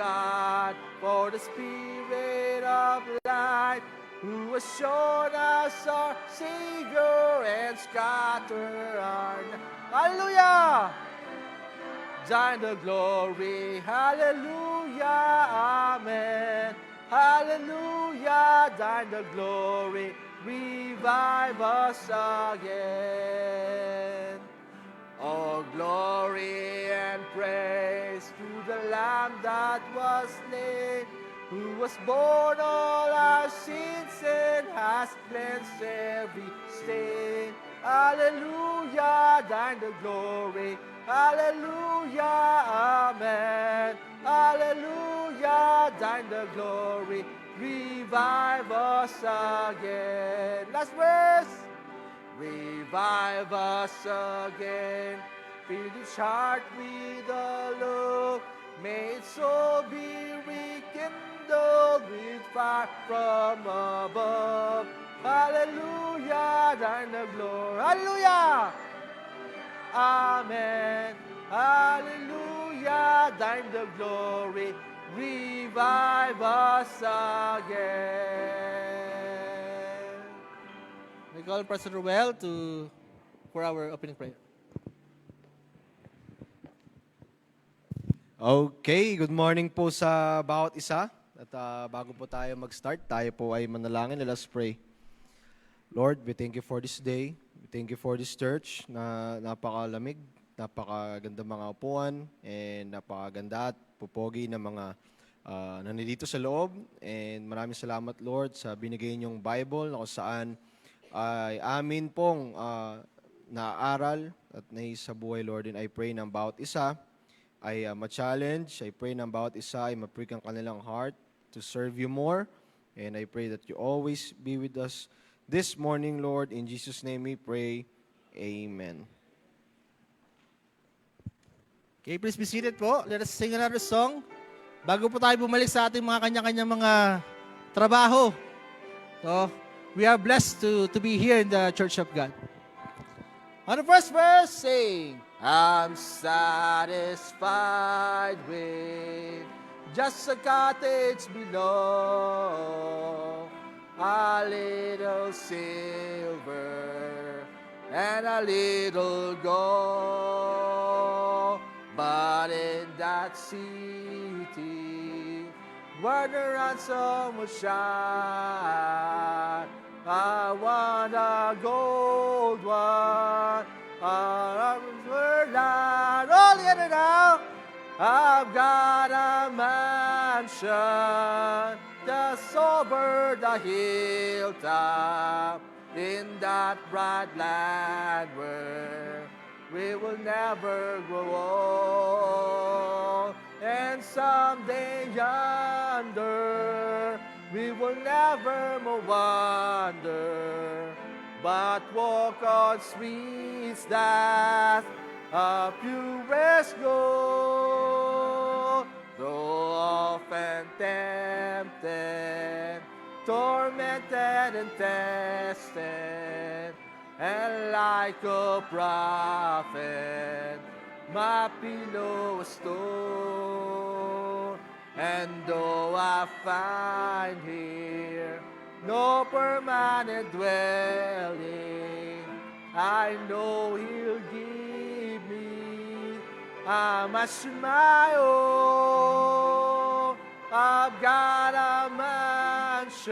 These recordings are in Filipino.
God, for the Spirit of light, who has shown us our Savior and scatter our... Hallelujah! Thine the glory, hallelujah, amen. Hallelujah, thine the glory, revive us again. All glory and praise to the Lamb that was slain, who was born all our sins and has cleansed every stain. Hallelujah, thine the glory, hallelujah, amen. Hallelujah, thine the glory, revive us again. Last verse. Revive us again, fill each heart with a love, may its soul be rekindled with fire from above. Hallelujah, thine the glory. Hallelujah! Amen. Hallelujah, thine the glory. Revive us again. We call Pastor Ruel for our opening prayer. Okay, good morning po sa bawat isa. At bago po tayo mag-start, tayo po ay manalangin. Let us pray. Lord, we thank you for this day. We thank you for this church na napakalamig, napakaganda mga upuan, and napakaganda at pupogi na mga nandito sa loob. And maraming salamat, Lord, sa binigay niyong Bible na kung saan ay amin pong naaral at naisa buhay, Lord. And I pray ng bawat isa ay ma-challenge. I pray ng bawat isa ay ma-prick ang kanilang heart to serve you more. And I pray that you always be with us this morning, Lord. In Jesus' name we pray. Amen. Okay, please be seated po. Let us sing another song. Bago po tayo bumalik sa ating mga kanya-kanya mga trabaho. So, we are blessed to be here in the Church of God. On the first verse, sing, I'm satisfied with just a cottage below, a little silver and a little gold. But in that city where the ransom will shine, I want a gold one, a land. All together now. I've got a mansion just over the hilltop in that bright land where we will never grow old. And someday yonder we will never more wander, but walk on streets that are purest gold. Though often tempted, tormented and tested, and like a prophet, my pillow was stone. And though I find here no permanent dwelling, I know He'll give me a much my own. I've got a mansion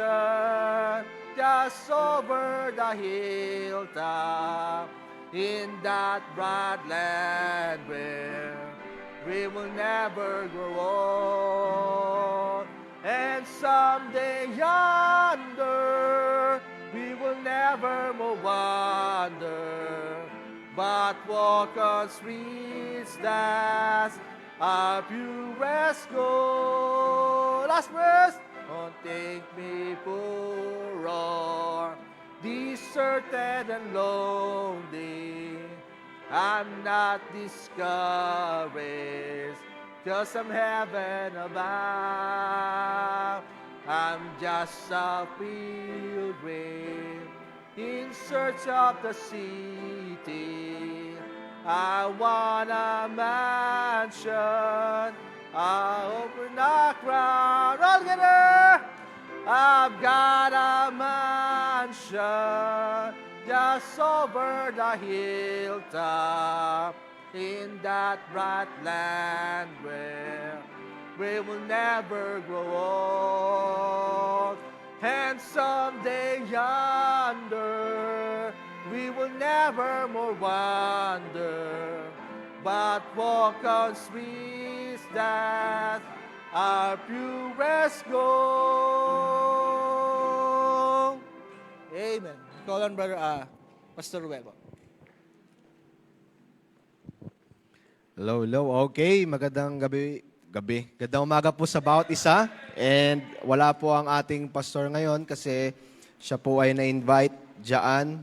just over the hilltop in that bright land where we will never grow old. And someday yonder we will never more wander, but walk on streets that are purest gold. Last verse. Don't take me poor or deserted and lonely. I'm not discouraged, 'cause I'm heaven above. I'm just a pilgrim in search of the city. I want a mansion, I open up crown. All together, I've got a mansion just over the hilltop in that bright land where we will never grow old. And someday yonder we will never more wander, but walk on streets that are purest gold. Amen. Call on Brother Pastor Ruel. Hello, hello. Okay, magandang gabi. Gandang umaga po sa bawat isa. And wala po ang ating pastor ngayon kasi siya po ay na-invite dyan.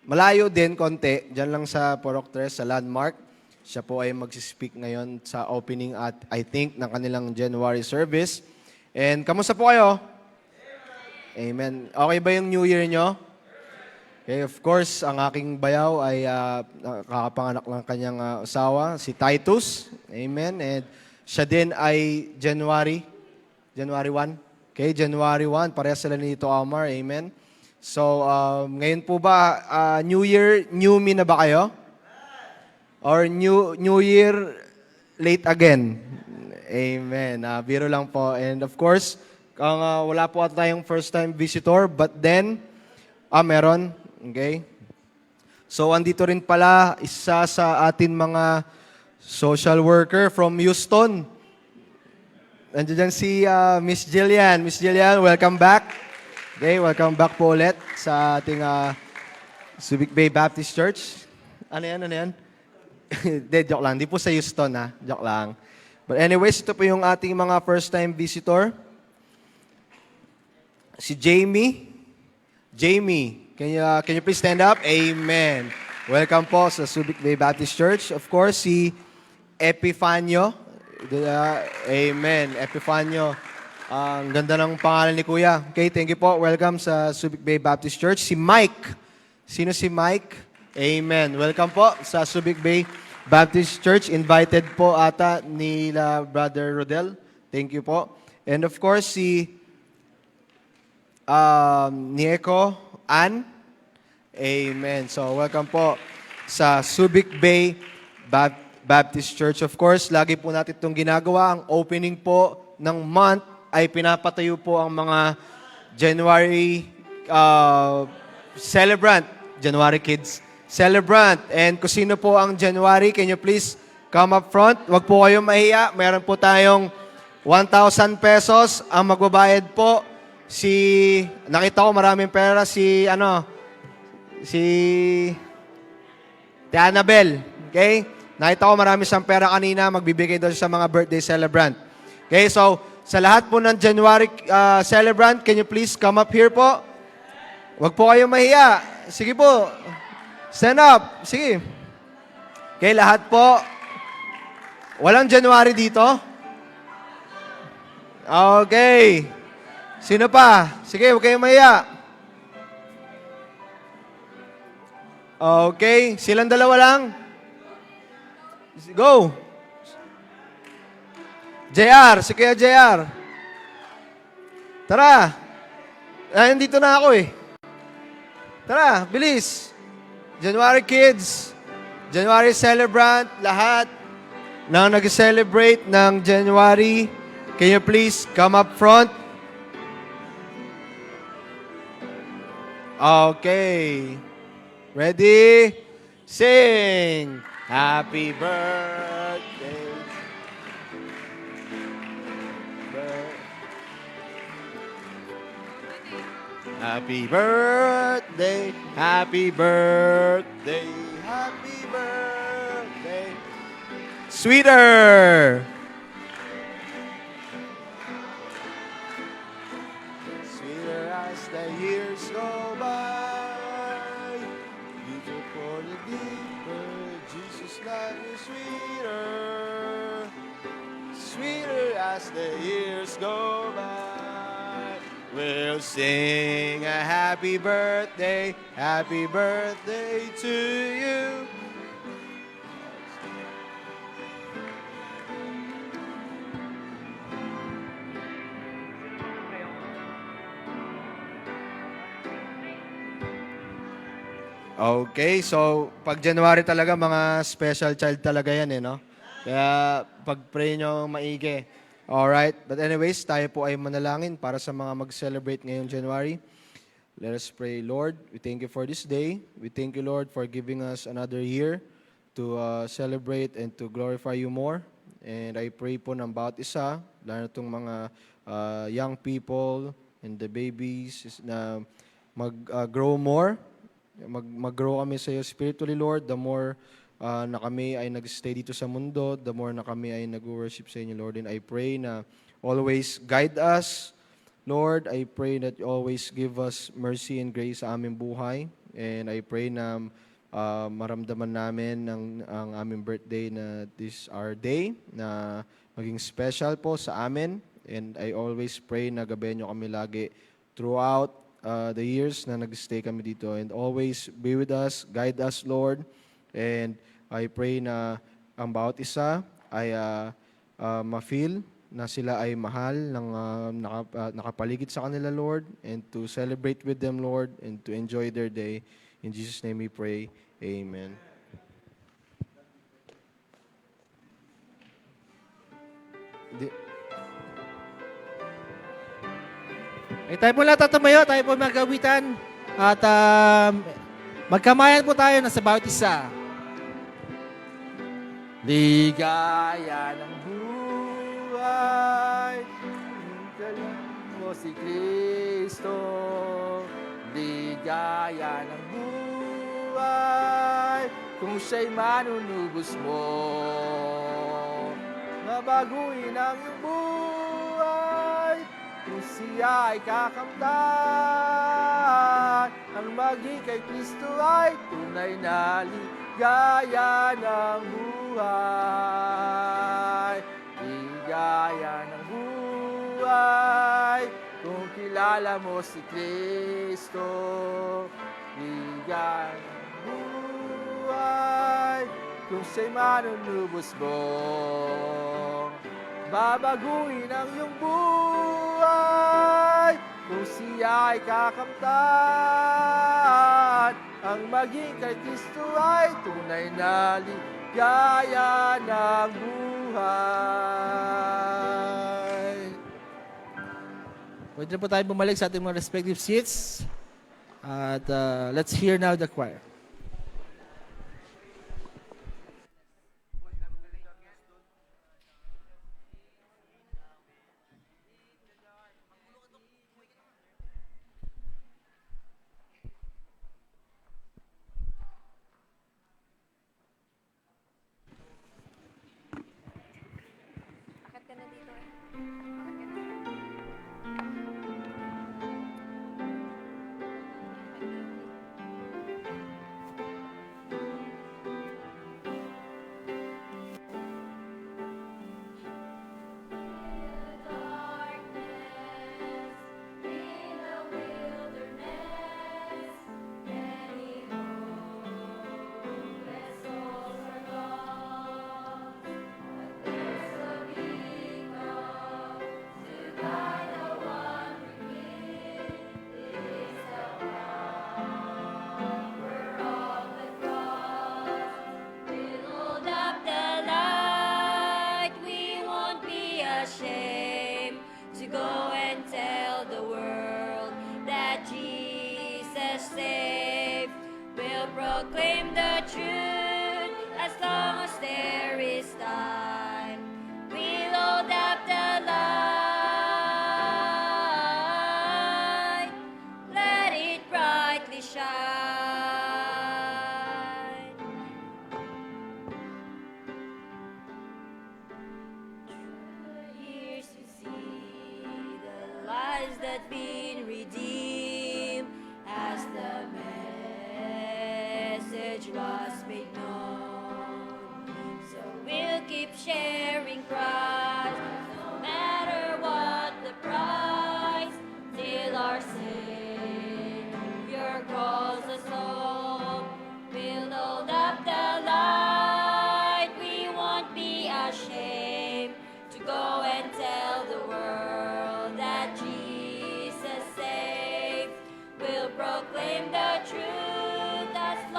Malayo din konti, dyan lang sa Porok 3, sa Landmark. Siya po ay magsispeak ngayon sa opening at I think ng kanilang January service. And kamusta po kayo? Amen. Okay ba yung New Year nyo? Okay, of course, ang aking bayaw ay kakapanganak ng kanyang asawa, si Titus. Amen. And siya din ay January 1. Okay, January 1. Parehas sila ni Tito Amar. Amen. So, ngayon po ba, New Year, new me na ba kayo? Or New Year, late again? Amen. Biro lang po. And of course, wala po at tayong first time visitor, but then, meron. Okay? So, andito rin pala isa sa atin mga social worker from Houston. Nandiyan si Miss Jillian. Miss Jillian, welcome back. Okay, welcome back po ulit sa ating Subic Bay Baptist Church. Ano yan? De, joke lang. Di po sa Houston, ha? Joke lang. But anyways, ito po yung ating mga first time visitor. Si Jamie. Jamie. Can you please stand up? Amen. Welcome po sa Subic Bay Baptist Church. Of course, si Epifanio. Amen. Epifanio. Ang ganda ng pangalan ni Kuya. Okay, thank you po. Welcome sa Subic Bay Baptist Church. Si Mike. Sino si Mike? Amen. Welcome po sa Subic Bay Baptist Church. Invited po ata nila Brother Rodel. Thank you po. And of course, si Nieko Ann. Amen. So, welcome po sa Subic Bay Baptist Church. Of course, lagi po natin itong ginagawa. Ang opening po ng month ay pinapatayo po ang mga January celebrant. January kids. Celebrant. And kung sino po ang January, can you please come up front? Huwag po kayong mahiya. Meron po tayong 1,000 pesos. Ang magbabayad po nakita ko maraming pera, si Annabel. Okay? Nakita ko marami siyang pera kanina, magbibigay doon sa mga birthday celebrant. Okay, so, sa lahat po ng January celebrant, can you please come up here po? Huwag po kayong mahiya. Sige po. Stand up. Sige. Okay, lahat po. Walang January dito? Okay. Sino pa? Sige, huwag kayong mahiya. Okay, silang dalawa lang. Go. JR, si Kuya JR. Tara. Nandito na ako eh. Tara, bilis. January kids, January celebrant, lahat na nag-celebrate ng January, can you please come up front? Okay. Ready? Sing. Happy birthday. Happy birthday. Happy birthday. Happy birthday. Sweeter. Sweeter as the years go by. Deeper for the deeper. Jesus' love is sweeter. Sweeter as the years go by. We'll sing a happy birthday to you. Okay, so pag January talaga, mga special child talaga yan eh, no? Kaya pag-pray nyo maigi. Alright, but anyways, tayo po ay manalangin para sa mga mag-celebrate ngayong January. Let us pray. Lord, we thank you for this day. We thank you, Lord, for giving us another year to celebrate and to glorify you more. And I pray po ng bawat isa, lalo na itong mga young people and the babies na mag-grow more. Mag-grow kami sa iyo spiritually, Lord. The more na kami ay nag-stay dito sa mundo, the more na kami ay nag-worship sa inyo, Lord. And I pray na always guide us, Lord. I pray that you always give us mercy and grace sa aming buhay. And I pray na maramdaman namin ang aming birthday na this our day, na maging special po sa amin. And I always pray na gabayan nyo kami lagi throughout the years na nag-stay kami dito. And always be with us, guide us, Lord. And I pray na ang bawat isa ay ma-feel na sila ay mahal, ng nakapaligid sa kanila, Lord, and to celebrate with them, Lord, and to enjoy their day. In Jesus' name we pray. Amen. Tayo po lang tatumayo, tayo po magawitan. At magkamayan po tayo na sa bawat isa. Ligaya ng buhay, hintayin mo si Kristo. Ligaya ng buhay, kung siya'y manunubos mo. Nabaguhin ang iyong buhay, kung siya ay kakamtan. Ang maging kay Kristo ay tunay na ligaya ng buhay. Ligaya ng buhay, kung kilala mo si Kristo. Ligaya ng buhay, kung siya'y manunubos mo. Babaguhin ang iyong buhay, kung siya ay kakamtan. Ang maging kay Kristo ay tunay na ligaya ng buhay. Pwede na po tayo bumalik sa ating mga respective seats. At let's hear now the choir. Akit ka na dito eh. Akit ka na. Hold up the light, we won't be ashamed to go and tell the world that Jesus saved. We'll proclaim the truth as long as there is time. We'll hold up the light, let it brightly shine. Years to see the lives that been redeemed as the message was made known. So we'll keep sharing Christ, no matter what the price, till our Savior calls us home. We'll hold up the light, we won't be ashamed to go and tell the world that Jesus saved. We'll proclaim the truth as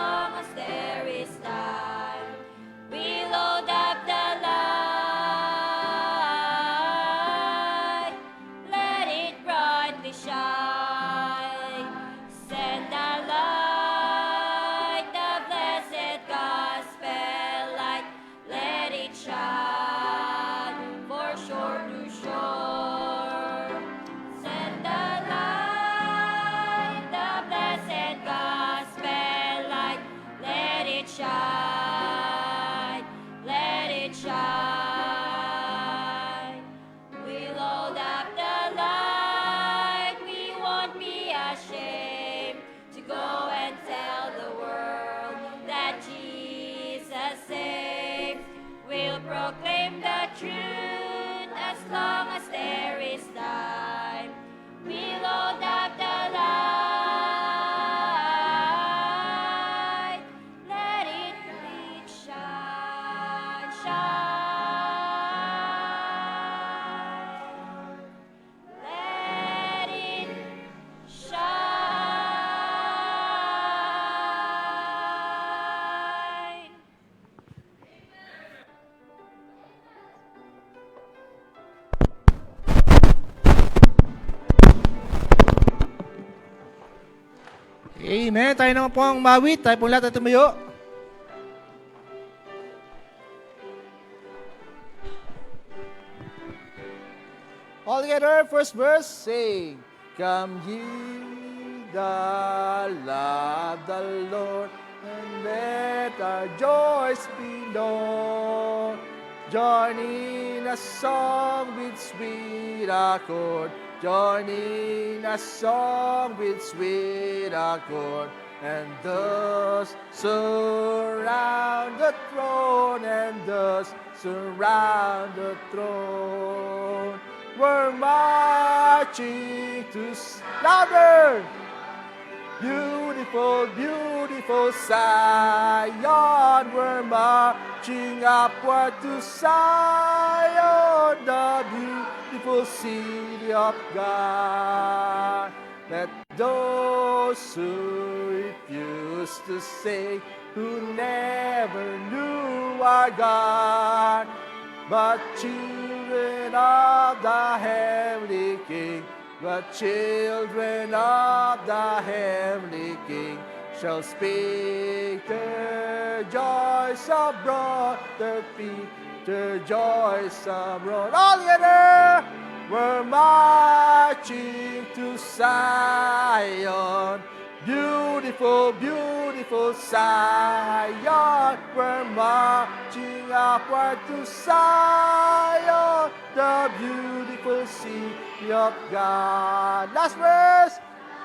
Amen. Tayo naman po ang mawit. Tayo po lahat ay tumayo. All together, first verse, sing. Come ye the love the Lord, and let our joys be known. Join in a song with sweet accord. Join in a song with sweet accord. And thus surround the throne, and thus surround the throne. We're marching to louder. Beautiful, beautiful Zion. We're marching upward to Zion, the beautiful city of God. Let those who refuse to say, who never knew our God, but children of the heavenly King, but children of the heavenly King, shall speak their joys abroad, their feet, their joys abroad. All together, we're marching to Zion. Beautiful, beautiful Zion. We're marching upward to Zion, the beautiful city of God. Last verse.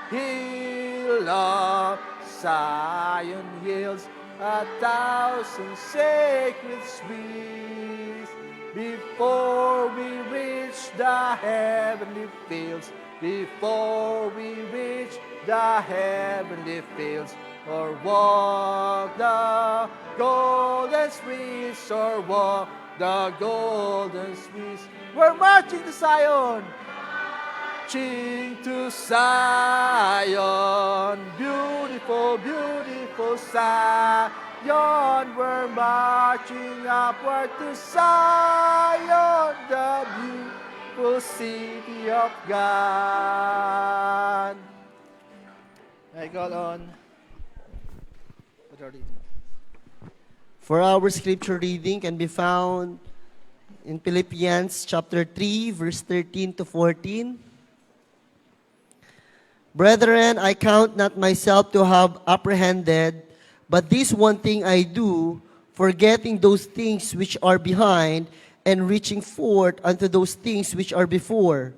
Hill of Zion yields 1,000 sacred sweets. Before we reach the heavenly fields, before we reach the heavenly fields, or walk the golden streets, or walk the golden streets. We're marching to Zion, marching to Zion, beautiful, beautiful Zion. We're marching upward to Zion, the beautiful city of God. I got on. For our scripture reading can be found in Philippians chapter 3, verse 13 to 14. Brethren, I count not myself to have apprehended, but this one thing I do, forgetting those things which are behind, and reaching forth unto those things which are before.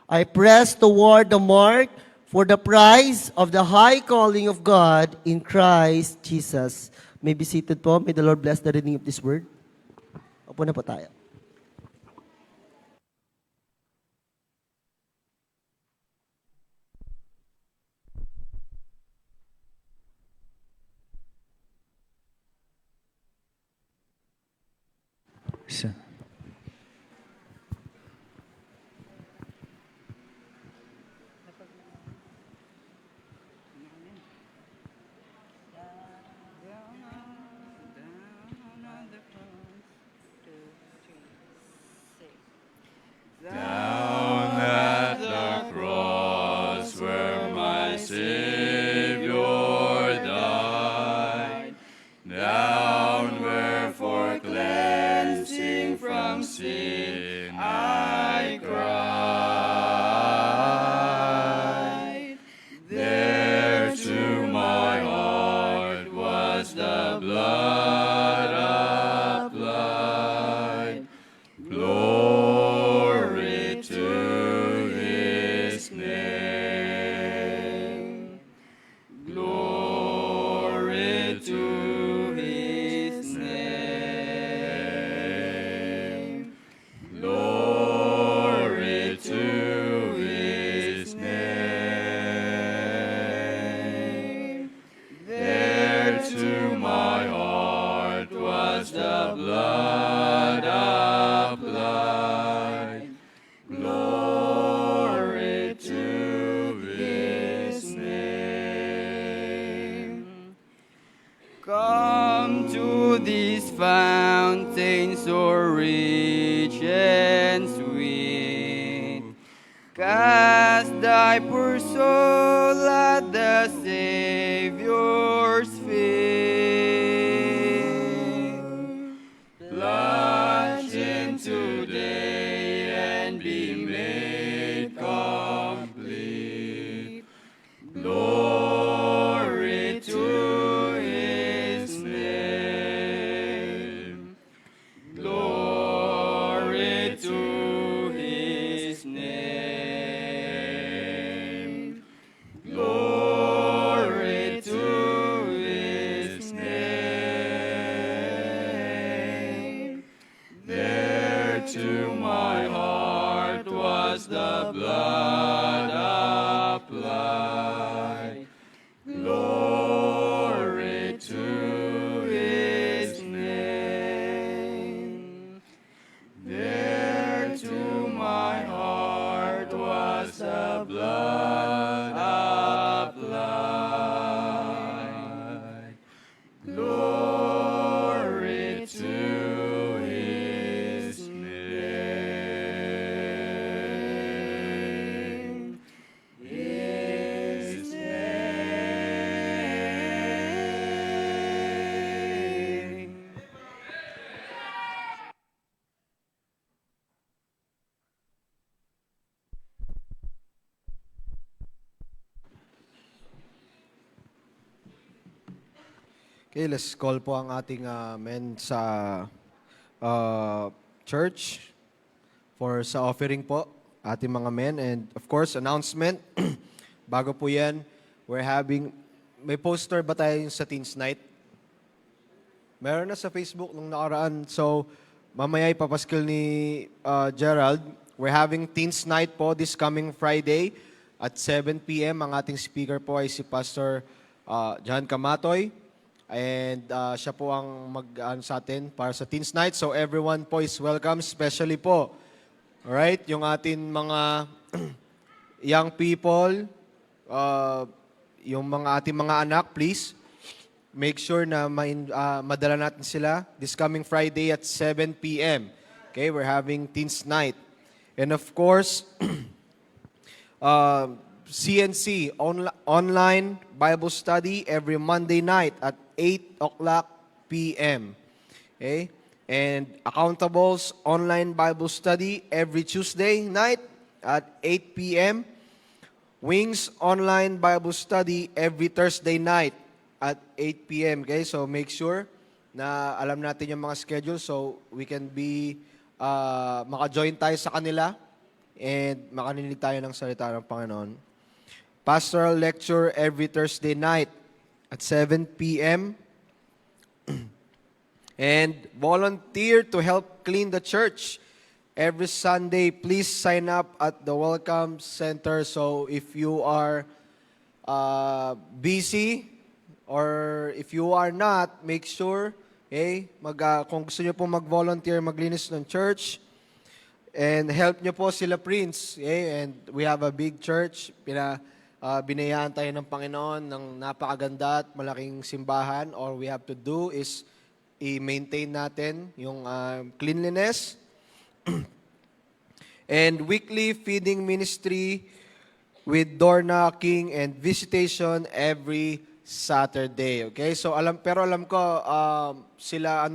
I press toward the mark for the prize of the high calling of God in Christ Jesus. May be seated po. May the Lord bless the reading of this word. Opo na po tayo. Down at the cross where my Savior died, down where for cleansing from sin I cried. There to my heart was the blood applied. Glory to His name. Glory to His name. Glory to His name. There to my heart was the blood applied. Glory to His name. Come to this fountain so rich and sweet. Cast thy poor soul at the Savior's was the blood applied. Glory to his name. There to my heart was the blood applied. Glory to his name. His name. Okay, let's call po ang ating men sa church for sa offering po, ating mga men. And of course, announcement. Bago po yan, may poster ba tayo sa Teens Night? Meron na sa Facebook nung nakaraan. So, mamaya ipapaskil ni Gerald. We're having Teens Night po this coming Friday at 7 p.m. Ang ating speaker po ay si Pastor John Camatoy. And siya po ang sa atin para sa Teens Night. So everyone po is welcome, especially po, alright, yung atin mga young people, yung ating mga anak, please, make sure na madala natin sila this coming Friday at 7 p.m. Okay, we're having Teens Night. And of course, CNC, online Bible study every Monday night at 8 o'clock p.m. Okay? And Accountables online Bible study every Tuesday night at 8 p.m. Wings online Bible study every Thursday night at 8 p.m. Okay? So make sure na alam natin yung mga schedule so we can be maka-join tayo sa kanila and makaninig tayo ng salita ng Panginoon. Pastoral lecture every Thursday night at 7 p.m. And volunteer to help clean the church every Sunday. Please sign up at the Welcome Center. So if you are busy or if you are not, make sure, kung gusto nyo po mag-volunteer, maglinis ng church, and help nyo po sila Prince. And we have a big church. Binayaan tayo ng Panginoon ng napakaganda at malaking simbahan. All we have to do is i-maintain natin yung cleanliness. And weekly feeding ministry with door knocking and visitation every Saturday. Okay? So alam ko sila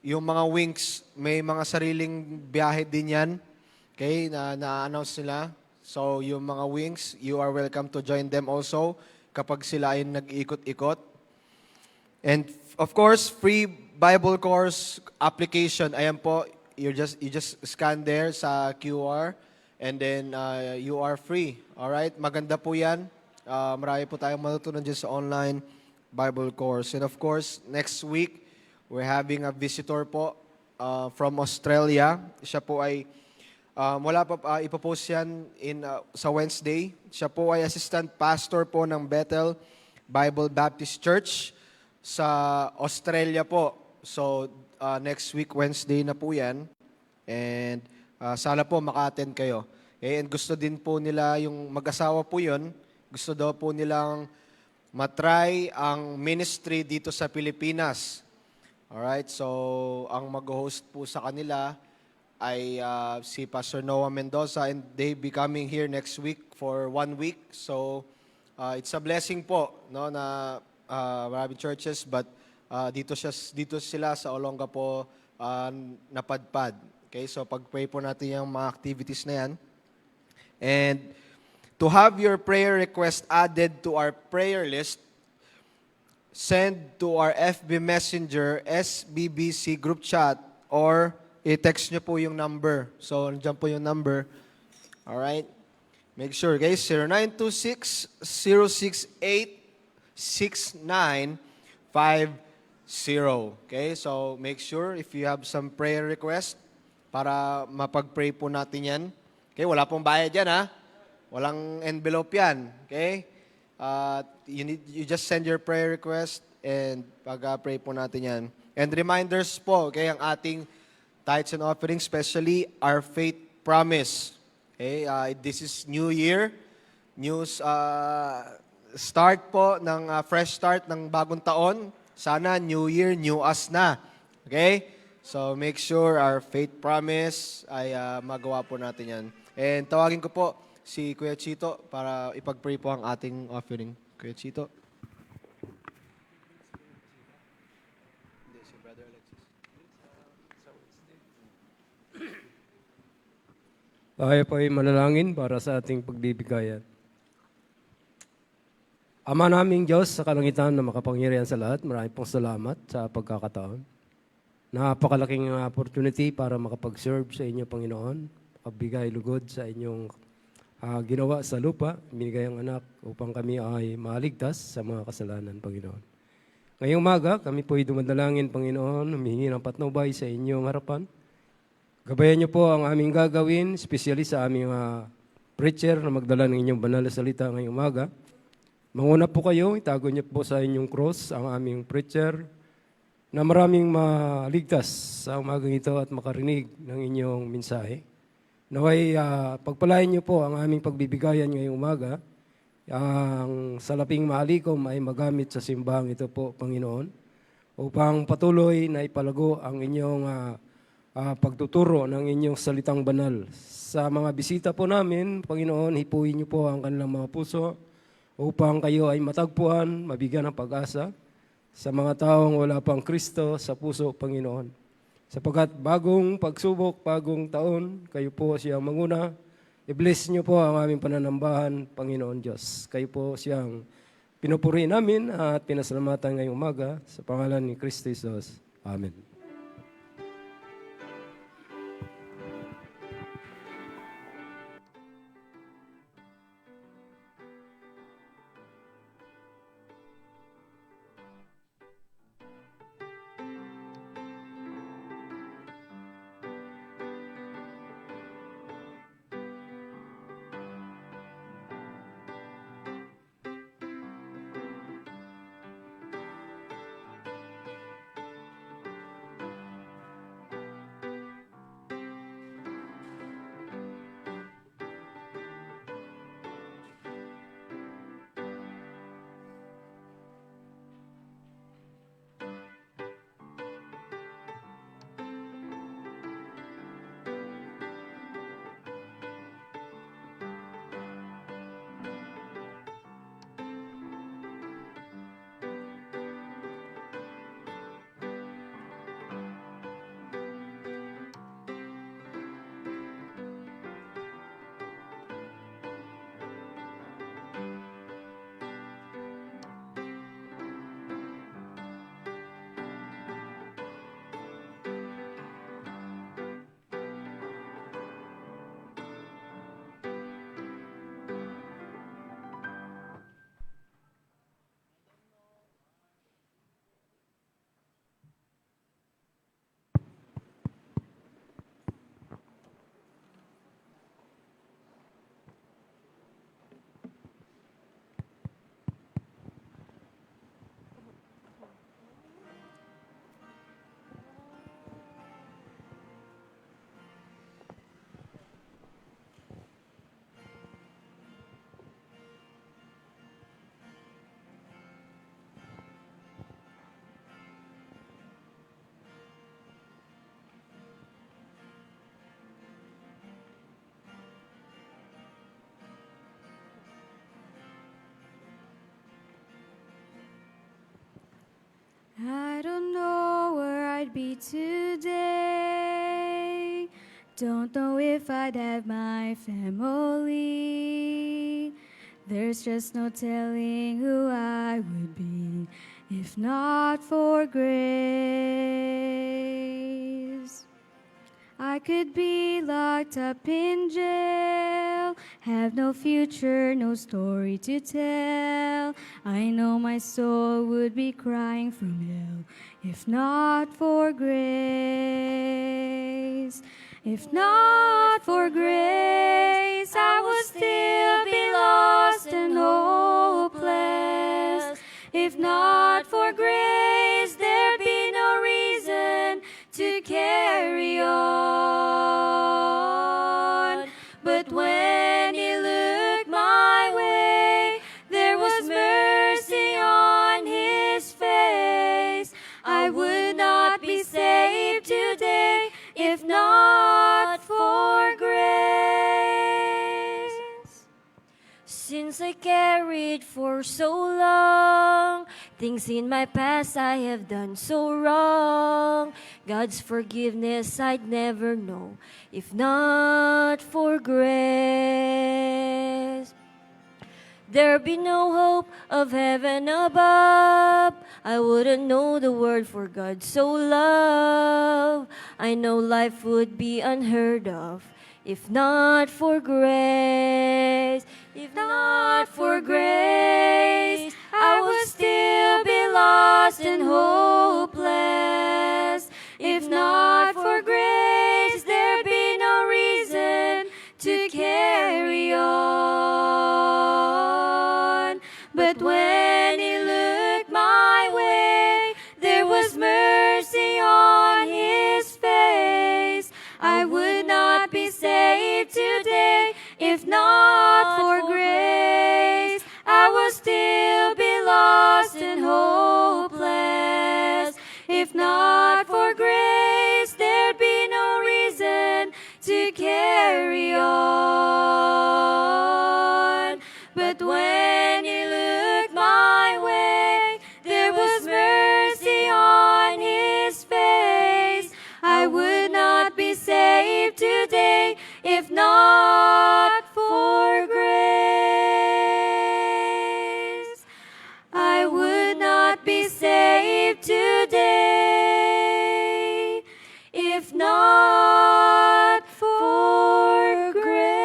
yung mga Wings may mga sariling biyahe din yan. Okay? Na-announce nila. So, yung mga Wings, you are welcome to join them also kapag sila ay nag-ikot-ikot. And of course, free Bible course application. Ayan po, you just scan there sa QR and then you are free. Alright? Maganda po yan. Marami po tayong matutunan dyan sa online Bible course. And of course, next week, we're having a visitor po from Australia. Siya po ay ipopost yan sa Wednesday. Siya po ay assistant pastor po ng Bethel Bible Baptist Church sa Australia po. So, next week, Wednesday na po yan. And sana po maka-attend kayo. And gusto din po nila, yung mag-asawa po yun, gusto daw po nilang matry ang ministry dito sa Pilipinas. Alright, so ang mag-host po sa kanila ay si Pastor Noah Mendoza and they be coming here next week for 1 week. So, it's a blessing po no, na maraming churches but dito sila sa Olongapo napadpad. Okay, so pag-pray po natin yung mga activities na yan. And to have your prayer request added to our prayer list, send to our FB Messenger, SBBC group chat, or i-text nyo po yung number. So, nandiyan po yung number. Alright? Make sure, guys, 0926-068-6950. Okay? So, make sure if you have some prayer request para mapag-pray po natin yan. Okay, wala pong bayad yan, ha? Walang envelope yan. Okay? You just send your prayer request and pag-pray po natin yan. And reminders po, okay, ang ating tithes and offerings, especially our faith promise. Okay, this is new year, new start po ng fresh start ng bagong taon. Sana new year, new us na. Okay? So make sure our faith promise ay magawa po natin yan. And tawagin ko po si Kuya Chito para ipag-pray po ang ating offering. Kuya Chito. Tayo po ay manalangin para sa ating pagbibigayan. Ama naming Diyos sa kalangitan na makapangyarihan sa lahat, maraming pong salamat sa pagkakataon. Napakalaking opportunity para makapag-serve sa inyo, Panginoon, pagbigay lugod sa inyong ginawa sa lupa, binigay ang anak upang kami ay maligtas sa mga kasalanan, Panginoon. Ngayong umaga, kami po ay dumadalangin, Panginoon, humihingi ng patnubay sa inyong harapan. Gabayan niyo po ang aming gagawin, especially sa aming preacher na magdala ng inyong banal na salita ngayong umaga. Manguna po kayo, itago niyo po sa inyong cross ang aming preacher na maraming maligtas sa umagang ito at makarinig ng inyong mensahe. Naway pagpalain niyo po ang aming pagbibigayan ngayong umaga. Ang salaping maalikom ay magamit sa simbahang ito po, Panginoon, upang patuloy na ipalago ang inyong pagtuturo ng inyong salitang banal. Sa mga bisita po namin, Panginoon, hipuin niyo po ang kanilang mga puso upang kayo ay matagpuan, mabigyan ng pag-asa sa mga taong wala pang Kristo sa puso, Panginoon. Sapagat bagong pagsubok, bagong taon, kayo po siyang manguna. I-bless niyo po ang aming pananambahan, Panginoon Diyos. Kayo po siyang pinupuri namin at pinasalamatan ngayong umaga sa pangalan ni Kristo Jesus. Amen. I don't know where I'd be today. Don't know if I'd have my family. There's just no telling who I would be if not for grace. I could be locked up in jail, have no future, no story to tell. I know my soul would be crying from hell if not for grace. If not for grace, I would still be lost and hopeless. If not for grace, there'd be no reason to carry on. But when He looked my way, there was mercy on His face. I would not be saved today if not for grace. Since I carried for so long things in my past I have done so wrong, God's forgiveness I'd never know if not for grace. There'd be no hope of heaven above. I wouldn't know the word for God so love. I know life would be unheard of if not for grace. If not for grace, I would still be lost and hopeless. If not for grace, there'd be no reason to carry on. But when He looked my way, there was mercy on His face. I would not be saved today if not for grace. I would still be lost and hopeless. If not for grace, there'd be no reason to carry on. But when He looked my way, there was mercy on His face. I would not be saved today if not for grace. I would not be saved today if not for grace.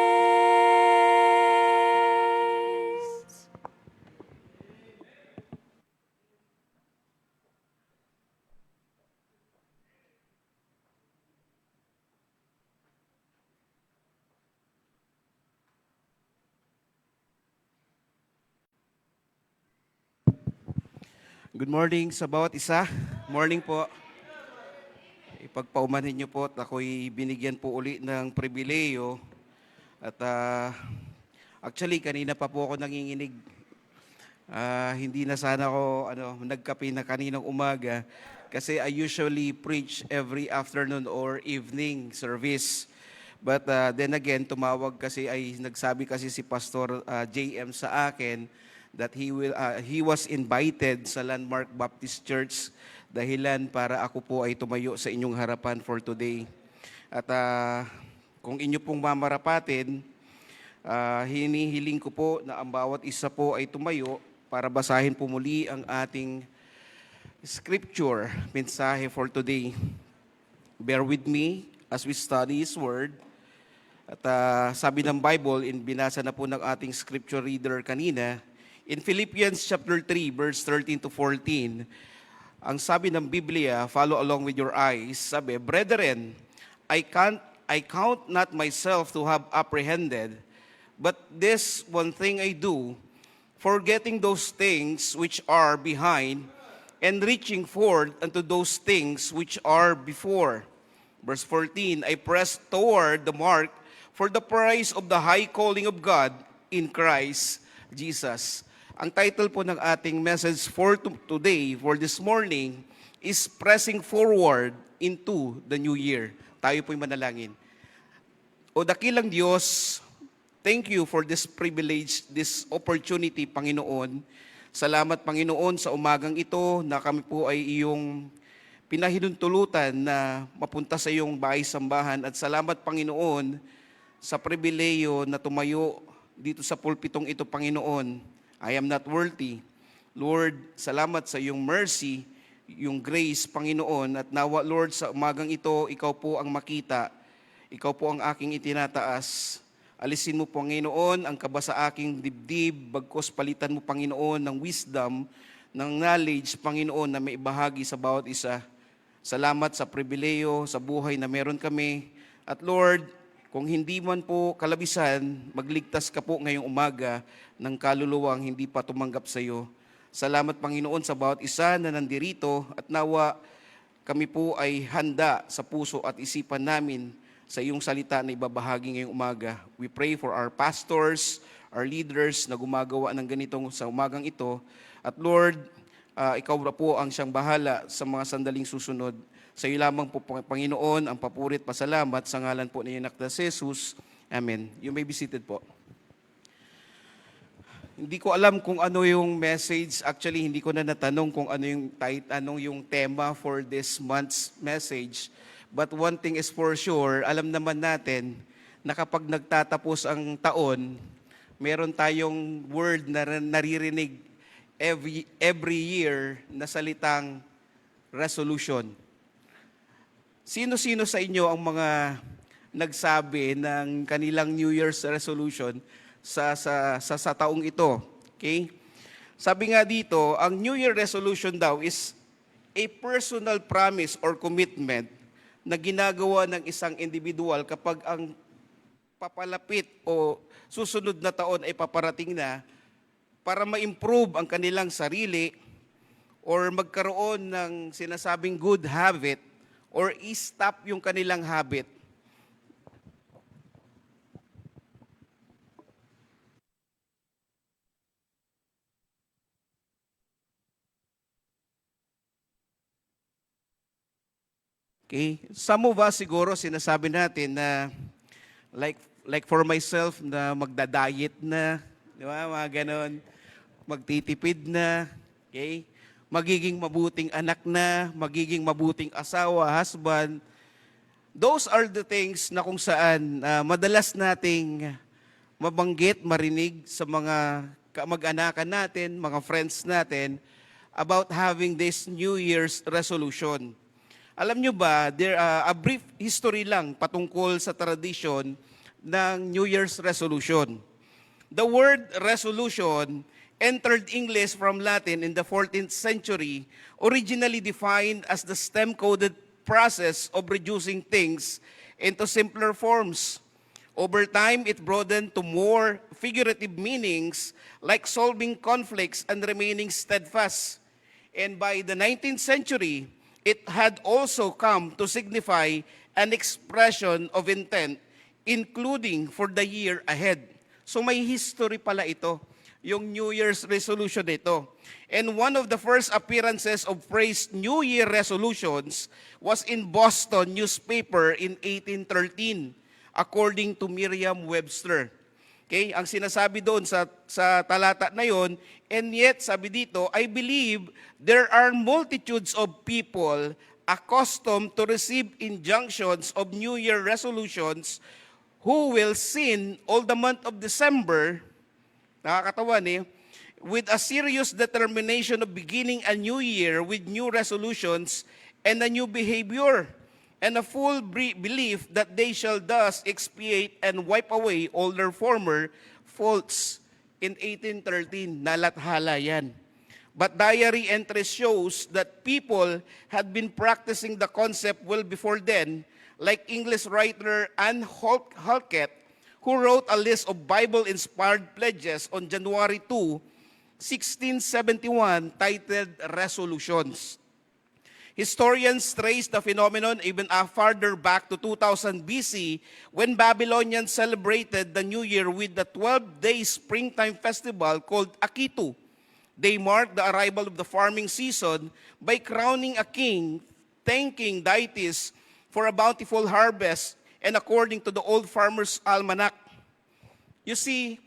Good morning sa bawat isa. Morning po. Ipagpaumanhin niyo po at ako'y binigyan po uli ng pribileyo. At actually, kanina pa po ako nanginginig. Hindi na sana ako nagkape na kaninang umaga kasi I usually preach every afternoon or evening service. But then again, nagsabi kasi si Pastor JM sa akin that he was invited sa Landmark Baptist Church dahilan para ako po ay tumayo sa inyong harapan for today. At kung inyo pong mamarapatin, hinihiling ko po na ang bawat isa po ay tumayo para basahin po muli ang ating scripture, mensahe for today. Bear with me as we study His Word. At sabi ng Bible, binasa na po ng ating scripture reader kanina, in Philippians chapter 3, verse 13 to 14, ang sabi ng Biblia, follow along with your eyes, sabi, Brethren, I count not myself to have apprehended, but this one thing I do, forgetting those things which are behind, and reaching forward unto those things which are before. Verse 14, I press toward the mark for the prize of the high calling of God in Christ Jesus. Ang title po ng ating message for today, for this morning, is Pressing Forward into the New Year. Tayo po'y manalangin. O dakilang Diyos, thank you for this privilege, this opportunity, Panginoon. Salamat, Panginoon, sa umagang ito na kami po ay iyong pinahinuntulutan na mapunta sa iyong bahay-sambahan. At salamat, Panginoon, sa pribileyo na tumayo dito sa pulpitong ito, Panginoon. I am not worthy. Lord, salamat sa iyong mercy, yung grace, Panginoon. At nawa, Lord, sa umagang ito, ikaw po ang makita. Ikaw po ang aking itinataas. Alisin mo, Panginoon, ang kaba sa aking dibdib, bagkos palitan mo, Panginoon, ng wisdom, ng knowledge, Panginoon, na may ibahagi sa bawat isa. Salamat sa pribileyo, sa buhay na meron kami. At Lord, kung hindi man po kalabisan, magligtas ka po ngayong umaga ng kaluluwang hindi pa tumanggap sa iyo. Salamat, Panginoon, sa bawat isa na nandirito at nawa kami po ay handa sa puso at isipan namin sa iyong salita na ibabahagi ngayong umaga. We pray for our pastors, our leaders na gumagawa ng ganitong sa umagang ito. At Lord, ikaw na po ang siyang bahala sa mga sandaling susunod. Sa iyo lamang po, Panginoon, ang papurit pasalamat sa ngalan po ni Anak na Jesus. Amen. You may be seated po. Hindi ko alam kung ano yung message. Actually, hindi ko na natanong kung anong yung tema for this month's message. But one thing is for sure, alam naman natin na kapag nagtatapos ang taon, meron tayong word na naririnig every year na salitang resolution. Sino-sino sa inyo ang mga nagsabi ng kanilang New Year's resolution sa taong ito? Okay? Sabi nga dito, ang New Year resolution daw is a personal promise or commitment na ginagawa ng isang individual kapag ang papalapit o susunod na taon ay paparating na para ma-improve ang kanilang sarili or magkaroon ng sinasabing good habit or i-stop yung kanilang habit. Okay? Some of us siguro sinasabi natin na like for myself na magda-diet na, di ba? Mga ganon. Magtitipid na, okay? Magiging mabuting anak na, magiging mabuting asawa, husband. Those are the things na kung saan madalas nating mabanggit, marinig sa mga kamag-anakan natin, mga friends natin, about having this New Year's resolution. Alam nyo ba, a brief history lang patungkol sa tradisyon ng New Year's resolution. The word resolution entered English from Latin in the 14th century, originally defined as the stem-coded process of reducing things into simpler forms. Over time, it broadened to more figurative meanings like solving conflicts and remaining steadfast. And by the 19th century, it had also come to signify an expression of intent, including for the year ahead. So may history pala ito, yung New Year's resolution nito. And one of the first appearances of phrase New Year resolutions was in Boston newspaper in 1813, according to Merriam-Webster. Okay, ang sinasabi doon sa talata na yon, and yet, sabi dito, I believe there are multitudes of people accustomed to receive injunctions of New Year resolutions who will sin all the month of December, nakakatawan with a serious determination of beginning a new year with new resolutions and a new behavior, and a full belief that they shall thus expiate and wipe away all their former faults. In 1813, nalathala yan. But diary entries shows that people had been practicing the concept well before then, like English writer Anne Halkett, who wrote a list of Bible-inspired pledges on January 2, 1671, titled Resolutions. Historians trace the phenomenon even farther back to 2000 BC, when Babylonians celebrated the New Year with the 12-day springtime festival called Akitu. They marked the arrival of the farming season by crowning a king, thanking deities for a bountiful harvest, and according to the Old Farmer's Almanac. You see,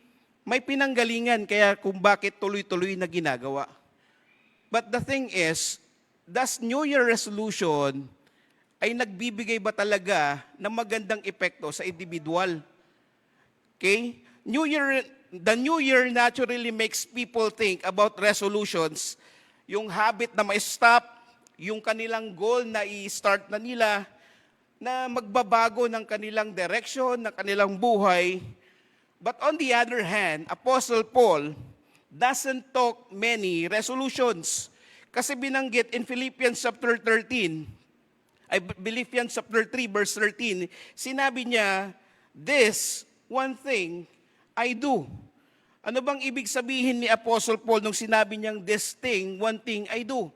may pinanggalingan kaya kung bakit tuloy-tuloy na ginagawa. But the thing is, does New Year resolution ay nagbibigay ba talaga ng magandang epekto sa individual? Okay? The New Year naturally makes people think about resolutions, yung habit na ma-stop, yung kanilang goal na i-start na nila, na magbabago ng kanilang direction, ng kanilang buhay. But on the other hand, Apostle Paul doesn't talk many resolutions. Kasi binanggit in Philippians chapter 13, Philippians chapter 3, verse 13, sinabi niya, this one thing I do. Ano bang ibig sabihin ni Apostle Paul nung sinabi niyang this thing, one thing I do?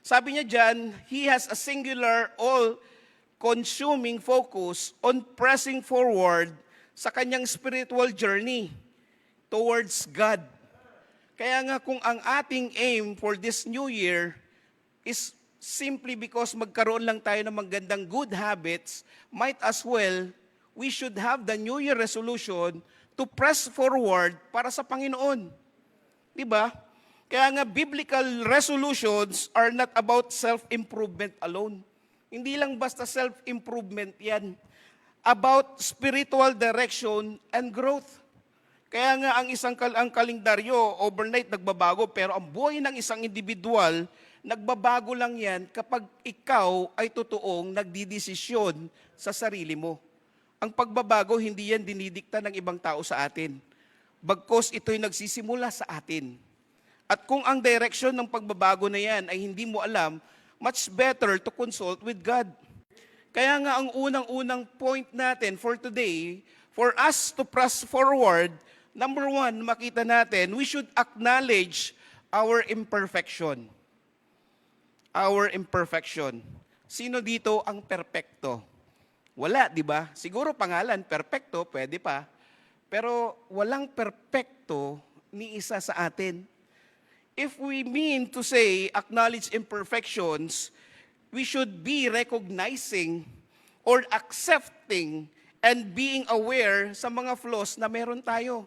Sabi niya dyan, he has a singular, all-consuming focus on pressing forward sa kanyang spiritual journey towards God. Kaya nga kung ang ating aim for this new year is simply because magkaroon lang tayo ng magandang good habits, might as well, we should have the New Year resolution to press forward para sa Panginoon. Diba? Kaya nga biblical resolutions are not about self-improvement alone. Hindi lang basta self-improvement yan. About spiritual direction and growth. Kaya nga ang kalendaryo overnight nagbabago, pero ang buhay ng isang individual nagbabago lang yan kapag ikaw ay totoong nagdidesisyon sa sarili mo. Ang pagbabago hindi yan dinidikta ng ibang tao sa atin. Bagkos ito'y nagsisimula sa atin. At kung ang direction ng pagbabago na yan ay hindi mo alam, much better to consult with God. Kaya nga ang unang-unang point natin for today, for us to press forward, number one, makita natin, we should acknowledge our imperfection. Our imperfection. Sino dito ang perpekto? Wala, di ba? Siguro pangalan, perpekto, pwede pa. Pero walang perpekto ni isa sa atin. If we mean to say, acknowledge imperfections, we should be recognizing or accepting and being aware sa mga flaws na meron tayo.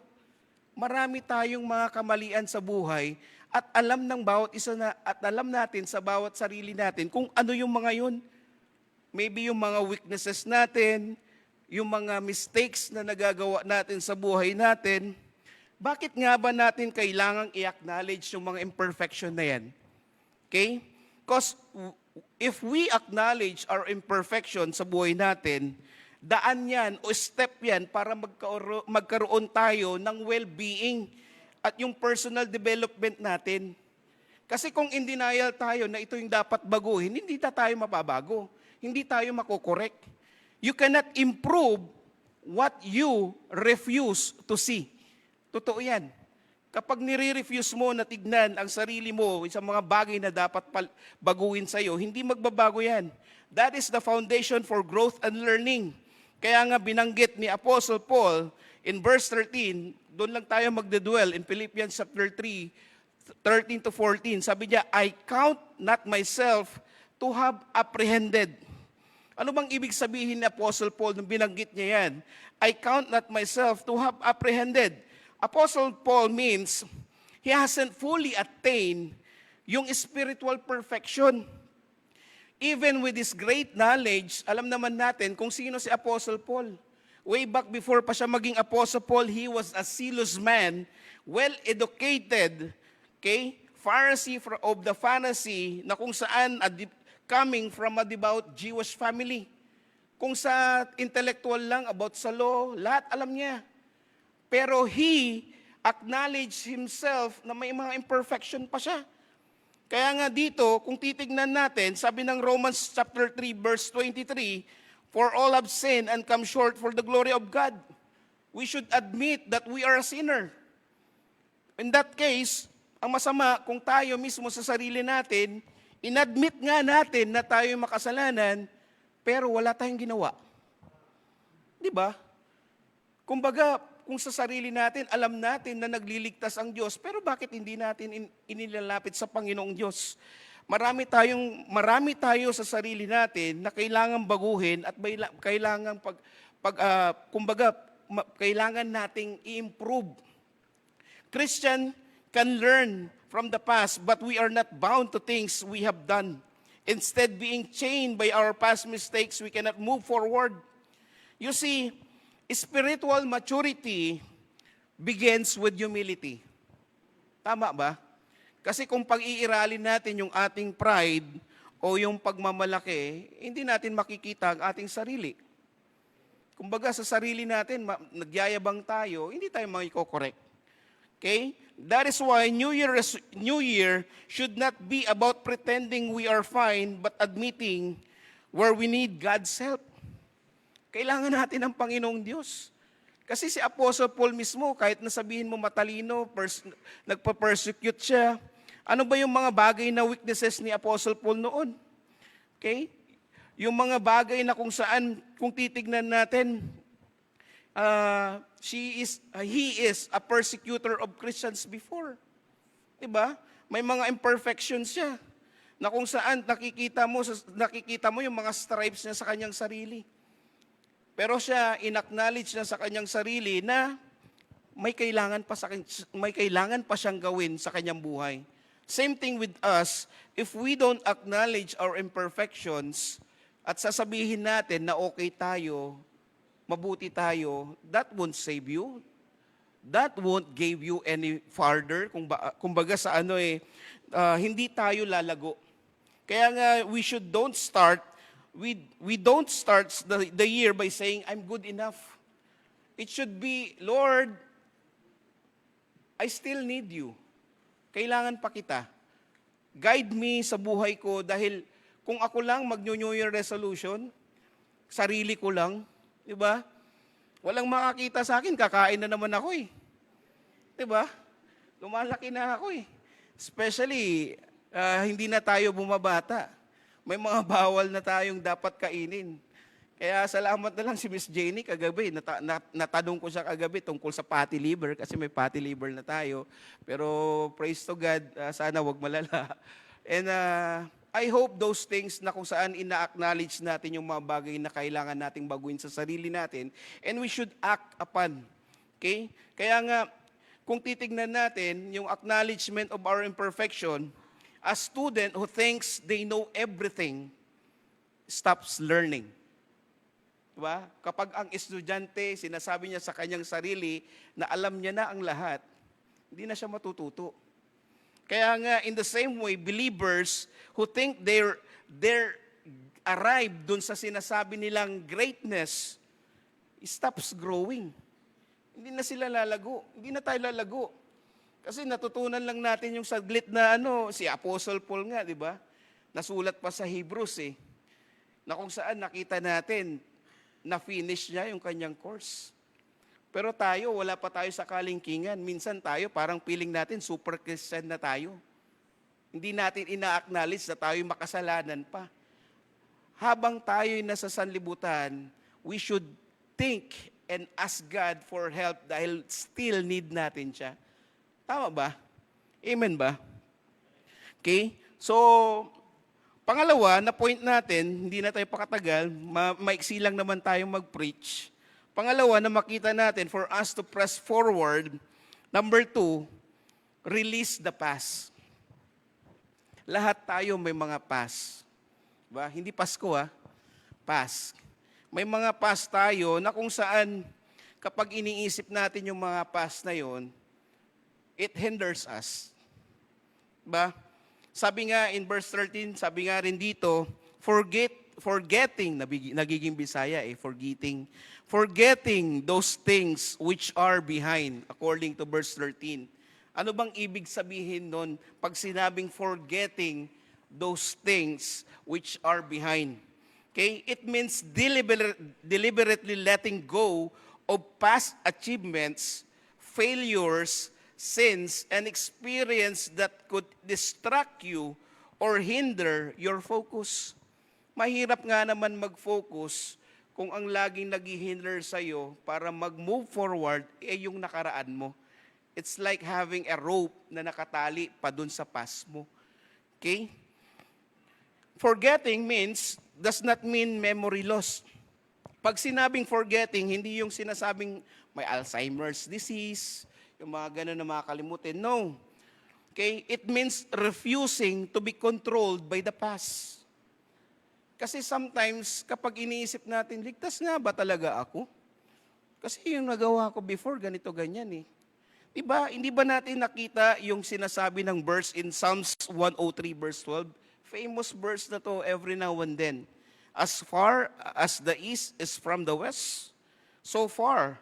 Marami tayong mga kamalian sa buhay at alam ng bawat isa na at alam natin sa bawat sarili natin kung ano yung mga yun. Maybe yung mga weaknesses natin, yung mga mistakes na nagagawa natin sa buhay natin. Bakit nga ba natin kailangang i-acknowledge yung mga imperfection na yan? Okay? Because if we acknowledge our imperfection sa buhay natin, daan yan o step yan para magkaroon tayo ng well-being at yung personal development natin. Kasi kung in denial tayo na ito yung dapat baguhin, hindi tayo mapabago. Hindi tayo makokorek. You cannot improve what you refuse to see. Totoo yan. Kapag nire-refuse mo na tignan ang sarili mo sa mga bagay na dapat baguhin sa'yo, hindi magbabago yan. That is the foundation for growth and learning. Kaya nga binanggit ni Apostle Paul in verse 13, doon lang tayo magdedwell in Philippians chapter 3, 13 to 14. Sabi niya, I count not myself to have apprehended. Ano bang ibig sabihin ni Apostle Paul nung binanggit niya yan? I count not myself to have apprehended. Apostle Paul means he hasn't fully attained yung spiritual perfection. Even with this great knowledge, alam naman natin kung sino si Apostle Paul. Way back before pa siya maging Apostle Paul, he was a zealous man, well-educated, okay? Pharisee of the Pharisee, na kung saan coming from a devout Jewish family. Kung sa intellectual lang about sa law, lahat alam niya. Pero he acknowledged himself na may mga imperfection pa siya. Kaya nga dito, kung titignan natin, sabi ng Romans chapter 3 verse 23, for all have sinned and come short for the glory of God. We should admit that we are a sinner. In that case, ang masama kung tayo mismo sa sarili natin, inadmit nga natin na tayo makasalanan, pero wala tayong ginawa. Di ba? Kumbaga, kung sa sarili natin, alam natin na nagliligtas ang Diyos, pero bakit hindi natin inilalapit sa Panginoong Diyos? Marami tayo sa sarili natin na kailangan baguhin at kailangan kailangan nating i-improve. Christian can learn from the past, but we are not bound to things we have done. Instead, being chained by our past mistakes, we cannot move forward. You see, spiritual maturity begins with humility. Tama ba? Kasi kung pag-iiralin natin yung ating pride o yung pagmamalaki, hindi natin makikita ang ating sarili. Kumbaga sa sarili natin, nagyayabang tayo, hindi tayo makikokorek. Okay? That is why New Year should not be about pretending we are fine, but admitting where we need God's help. Kailangan natin ng Panginoong Diyos. Kasi si Apostle Paul mismo, kahit nasabihin mo matalino, nagpa-persecute siya, ano ba yung mga bagay na weaknesses ni Apostle Paul noon? Okay? Yung mga bagay na kung saan, kung titignan natin, he is a persecutor of Christians before. Diba? May mga imperfections siya na kung saan nakikita mo yung mga stripes niya sa kanyang sarili. Pero siya inacknowledge na sa kanyang sarili na may kailangan pa siyang gawin sa kanyang buhay. Same thing with us, if we don't acknowledge our imperfections at sasabihin natin na okay tayo, mabuti tayo, that won't save you. That won't give you any farther. Kumbaga sa hindi tayo lalago. Kaya nga we don't start the year by saying, I'm good enough. It should be, Lord, I still need you. Kailangan pa kita. Guide me sa buhay ko dahil kung ako lang mag-New Year resolution, sarili ko lang, di ba? Walang makakita sa akin, kakain na naman ako eh. Di ba? Lumalaki na ako eh. Especially, hindi na tayo bumabata. May mga bawal na tayong dapat kainin. Kaya salamat na lang si Miss Jenny kagabi. Natanong ko siya kagabi tungkol sa fatty liver kasi may fatty liver na tayo. Pero praise to God, sana wag malala. And I hope those things na kung saan ina-acknowledge natin yung mga bagay na kailangan nating baguhin sa sarili natin, and we should act upon. Okay? Kaya nga, kung titignan natin yung acknowledgement of our imperfection, a student who thinks they know everything stops learning. Diba? Kapag ang estudyante, sinasabi niya sa kanyang sarili na alam niya na ang lahat, hindi na siya matututo. Kaya nga, in the same way, believers who think they're arrived dun sa sinasabi nilang greatness, stops growing. Hindi na sila lalago. Hindi na tayo lalago. Kasi natutunan lang natin yung saglit na si Apostle Paul nga, di ba? Nasulat pa sa Hebrews na kung saan nakita natin na finish niya yung kanyang course. Pero tayo, wala pa tayo sa kalingkingan. Minsan tayo, parang feeling natin, super Christian na tayo. Hindi natin ina-acknowledge na tayo makasalanan pa. Habang tayo'y nasa sanlibutan, we should think and ask God for help dahil still need natin siya. Tama ba? Amen ba? Okay? So, pangalawa, na point natin, hindi na tayo pakatagal, maiksi lang naman tayo mag-preach. Pangalawa, na makita natin, for us to press forward, number 2, release the past. Lahat tayo may mga past. Diba? Hindi Pasko past. May mga past tayo na kung saan, kapag iniisip natin yung mga past na yon, it hinders us. Diba? Sabi nga in verse 13, sabi nga rin dito, forgetting, nagiging Bisaya forgetting those things which are behind, according to verse 13. Ano bang ibig sabihin nun pag sinabing forgetting those things which are behind? Okay? It means deliberately letting go of past achievements, failures, sins, and experience that could distract you or hinder your focus. Mahirap nga naman mag-focus kung ang laging nag-hinder sa'yo para mag-move forward yung nakaraan mo. It's like having a rope na nakatali pa dun sa past mo. Okay? Forgetting does not mean memory loss. Pag sinabing forgetting, hindi yung sinasabing may Alzheimer's disease, yung mga ganun na makakalimutin. No. Okay? It means refusing to be controlled by the past. Kasi sometimes, kapag iniisip natin, ligtas nga ba talaga ako? Kasi yung nagawa ko before, ganito, ganyan Diba? Hindi ba natin nakita yung sinasabi ng verse in Psalms 103 verse 12? Famous verse na to every now and then. As far as the east is from the west, so far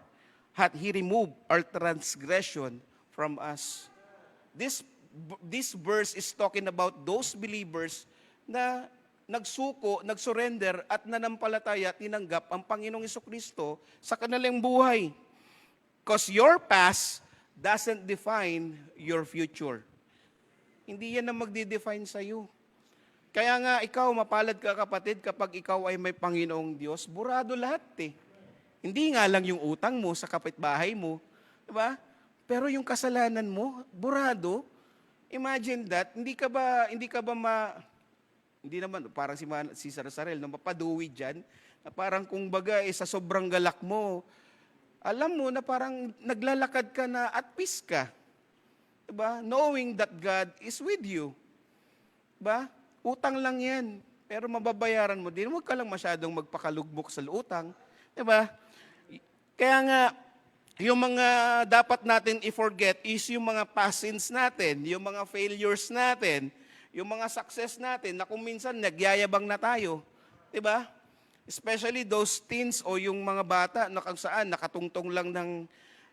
hath He removed our transgression from us. This verse is talking about those believers na nagsuko, nagsurrender at nanampalataya, tinanggap ang Panginoong Jesucristo sa kanilang buhay. Because your past doesn't define your future. Hindi yan ang magdi-define sa iyo. Kaya nga ikaw, mapalad ka kapatid, kapag ikaw ay may Panginoong Diyos, burado lahat eh. Hindi nga lang yung utang mo sa kapitbahay mo, di ba? Pero yung kasalanan mo, burado. Imagine that, hindi naman, parang si Sarasarel, na mapaduwi dyan, na parang kung baga sa sobrang galak mo, alam mo na parang naglalakad ka na at peace ka. Diba? Knowing that God is with you. Diba? Utang lang yan, pero mababayaran mo din. Huwag ka lang masyadong magpakalugmok sa utang. Diba? Kaya nga, yung mga dapat natin i-forget is yung mga past sins natin, yung mga failures natin, yung mga success natin na kung minsan nagyayabang na tayo. Diba? Especially those teens o yung mga bata na kung saan nakatungtong lang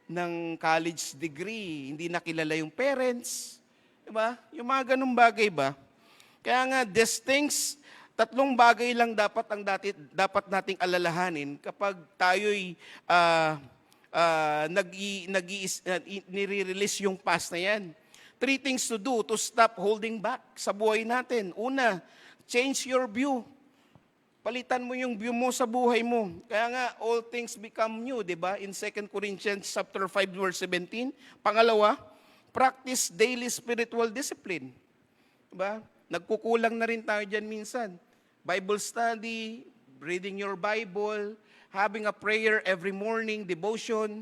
ng college degree, hindi nakilala yung parents. Diba? Yung mga ganung bagay ba? Kaya nga, these things, 3 bagay lang dapat nating alalahanin kapag tayo'y nire-release yung past na yan. 3 things to do to stop holding back sa buhay natin. Una, change your view. Palitan mo yung view mo sa buhay mo. Kaya nga, all things become new, di ba? In 2 Corinthians chapter 5, verse 17. Pangalawa, practice daily spiritual discipline. Di ba? Nagkukulang na rin tayo dyan minsan. Bible study, reading your Bible, having a prayer every morning, devotion.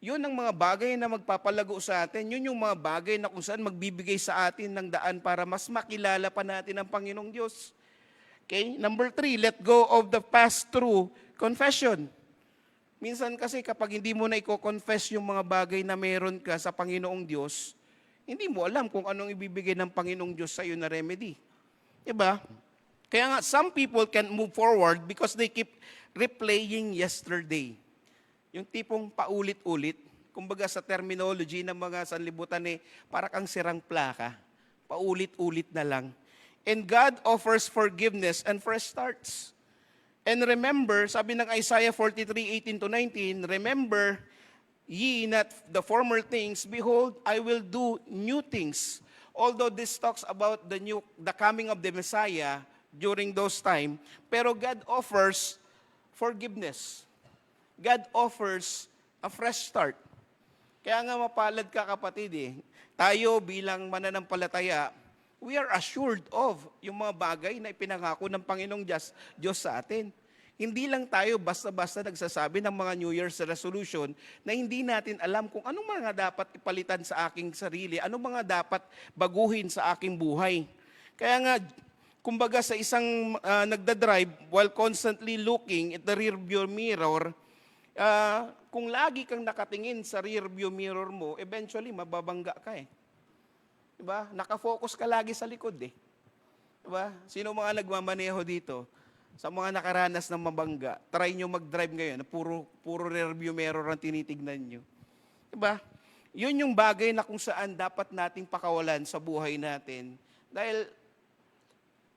Yun ang mga bagay na magpapalago sa atin. Yun yung mga bagay na kung saan magbibigay sa atin ng daan para mas makilala pa natin ang Panginoong Diyos. Okay? Number 3, let go of the past through confession. Minsan kasi kapag hindi mo na i-confess yung mga bagay na meron ka sa Panginoong Diyos, hindi mo alam kung anong ibibigay ng Panginoong Diyos sa iyo na remedy. Diba? Kaya nga, some people can move forward because they keep replaying yesterday. Yung tipong paulit-ulit, kumbaga sa terminology ng mga sanlibutan para kang sirang plaka, paulit-ulit na lang. And God offers forgiveness and fresh starts. And remember, sabi ng Isaiah 43:18-19, remember ye not the former things, behold, I will do new things. Although this talks about the coming of the Messiah during those time, pero God offers forgiveness. God offers a fresh start. Kaya nga mapalad ka kapatid Tayo bilang mananampalataya, we are assured of yung mga bagay na ipinangako ng Panginoong Diyos sa atin. Hindi lang tayo basta-basta nagsasabi ng mga New Year's resolution na hindi natin alam kung anong mga dapat ipalitan sa aking sarili, anong mga dapat baguhin sa aking buhay. Kaya nga, kumbaga sa isang nagdadrive while constantly looking at the rearview mirror, kung lagi kang nakatingin sa rearview mirror mo, eventually mababangga ka Diba? Nakafocus ka lagi sa likod Diba? Sino mga nagmamaneho dito? Sa mga nakaranas ng mabangga, try nyo mag-drive ngayon, puro rearview mirror ang tinitignan nyo. Diba? Yun yung bagay na kung saan dapat nating pakawalan sa buhay natin. Dahil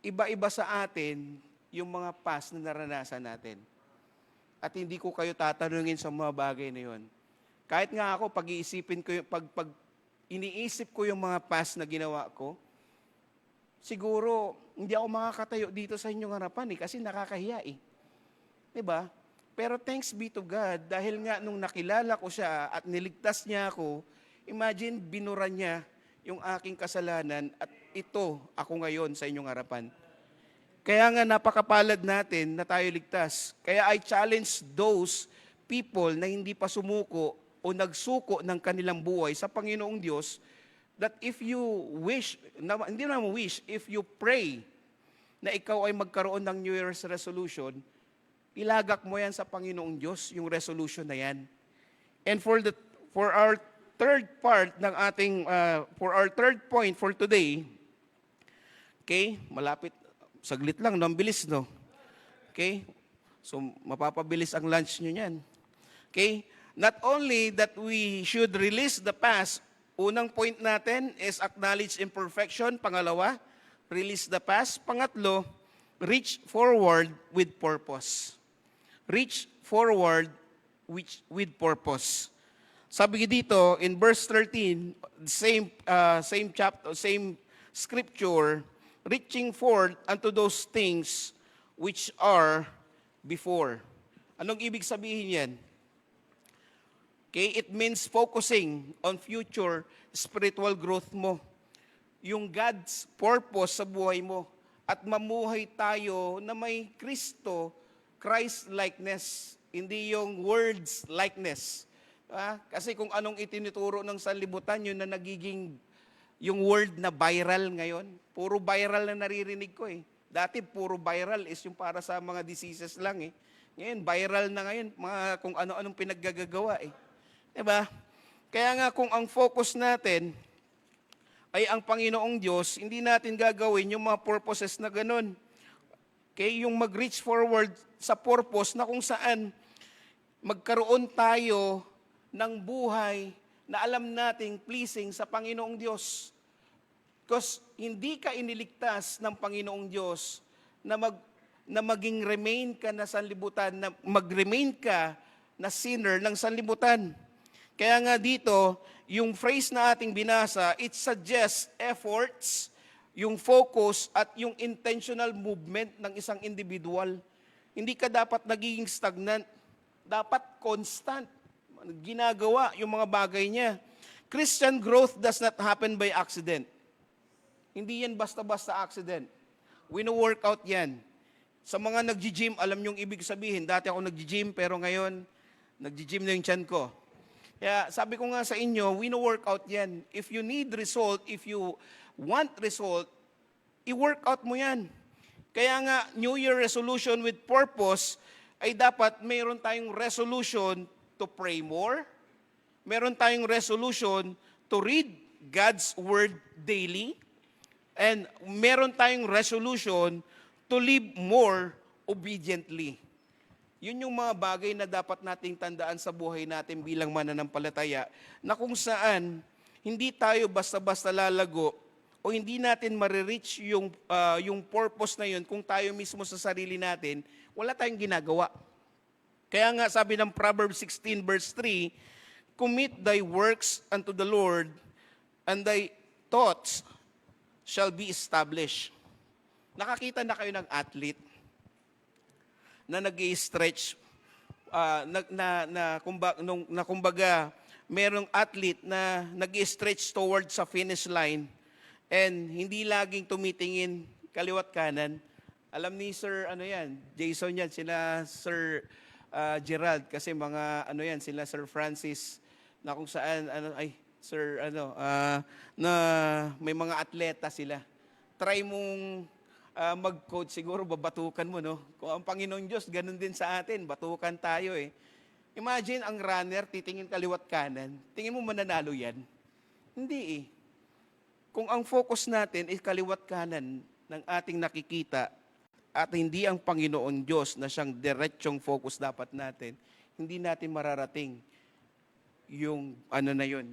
iba-iba sa atin yung mga past na naranasan natin. At hindi ko kayo tatanungin sa mga bagay na yun. Kahit nga ako, pag iniisip ko yung mga past na ginawa ko, siguro, hindi ako makakatayo dito sa inyong harapan kasi nakakahiya Diba? Pero thanks be to God, dahil nga nung nakilala ko siya at niligtas niya ako, imagine, binura niya yung aking kasalanan at ito, ako ngayon sa inyong harapan. Kaya nga napakapalad natin na tayo ligtas. Kaya I challenge those people na hindi pa sumuko o nagsuko ng kanilang buhay sa Panginoong Diyos, that if you wish, hindi naman wish, if you pray na ikaw ay magkaroon ng New Year's resolution, ilagak mo yan sa Panginoong Diyos, yung resolution na yan. And for our third part ng ating, for our third point for today, okay, malapit, saglit lang, ang bilis, no? Okay? So, mapapabilis ang lunch nyo yan. Okay? Not only that we should release the past, unang point natin is acknowledge imperfection. Pangalawa, release the past. Pangatlo, reach forward with purpose. Reach forward with purpose. Sabi dito in verse 13, same chapter, same scripture, reaching forward unto those things which are before. Anong ibig sabihin yan? Okay, it means focusing on future spiritual growth mo. Yung God's purpose sa buhay mo. At mamuhay tayo na may Christ-likeness. Hindi yung words likeness. Kasi kung anong itinuturo ng sanlibutan, yun na nagiging yung word na viral ngayon. Puro viral na naririnig ko eh. Dati puro viral is yung para sa mga diseases lang eh. Ngayon, viral na ngayon, mga kung ano-anong pinaggagawa eh. Diba? Kaya nga kung ang focus natin ay ang Panginoong Diyos, hindi natin gagawin yung mga purposes na ganun. Okay? Yung mag-reach forward sa purpose na kung saan magkaroon tayo ng buhay na alam nating pleasing sa Panginoong Diyos. Because hindi ka iniligtas ng Panginoong Diyos na maging remain ka na sanlibutan, na mag-remain ka na sinner ng sanlibutan. Kaya nga dito, yung phrase na ating binasa, it suggests efforts, yung focus at yung intentional movement ng isang individual. Hindi ka dapat nagiging stagnant. Dapat constant. Ginagawa yung mga bagay niya. Christian growth does not happen by accident. Hindi yan basta-basta accident. Wino-workout yan. Sa mga nag-gym, alam niyong ibig sabihin, dati ako nag-gym pero ngayon, nag-gym na yung tiyan ko. Kaya sabi ko nga sa inyo, wino-workout yan. If you need result, if you want result, i-workout mo yan. Kaya nga, New Year resolution with purpose ay dapat mayroon tayong resolution to pray more. Meron tayong resolution to read God's Word daily. And meron tayong resolution to live more obediently. Yun yung mga bagay na dapat nating tandaan sa buhay natin bilang mananampalataya, na kung saan hindi tayo basta-basta lalago o hindi natin marireach yung purpose na yun kung tayo mismo sa sarili natin, wala tayong ginagawa. Kaya nga sabi ng Proverbs 16 verse 3, commit thy works unto the Lord, and thy thoughts shall be established. Nakakita na kayo ng athlete na nag-i-stretch, kumbaga, merong athlete na nag-i-stretch towards sa finish line and hindi laging tumitingin kaliwat kanan. Alam ni Sir, Jason yan, sila Sir Gerald, kasi mga, sila Sir Francis, na kung saan, na may mga atleta sila. Try mong mag-coach, siguro babatukan mo, no? Kung ang Panginoong Diyos, ganun din sa atin, batukan tayo eh. Imagine ang runner, titingin kaliwat kanan, tingin mo mananalo yan? Hindi eh. Kung ang focus natin ay kaliwat kanan ng ating nakikita, at hindi ang Panginoon Diyos na siyang diretsong focus dapat natin, hindi natin mararating yung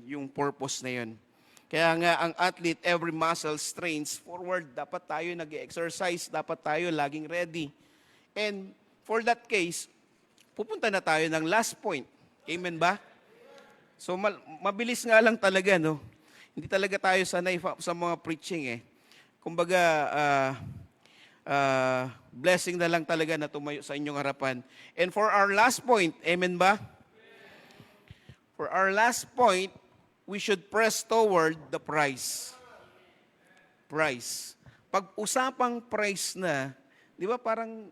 yung purpose na yun. Kaya nga ang athlete, every muscle strains forward. Dapat tayo nag-exercise, dapat tayo laging ready. And for that case, pupunta na tayo ng last point. Amen ba? So mabilis nga lang talaga, no? Hindi talaga tayo sanay sa mga preaching eh. Kumbaga, blessing na lang talaga na tumayo sa inyong harapan. And for our last point, amen ba? For our last point, we should press toward the prize. Prize. Pag-usapang prize na, di ba parang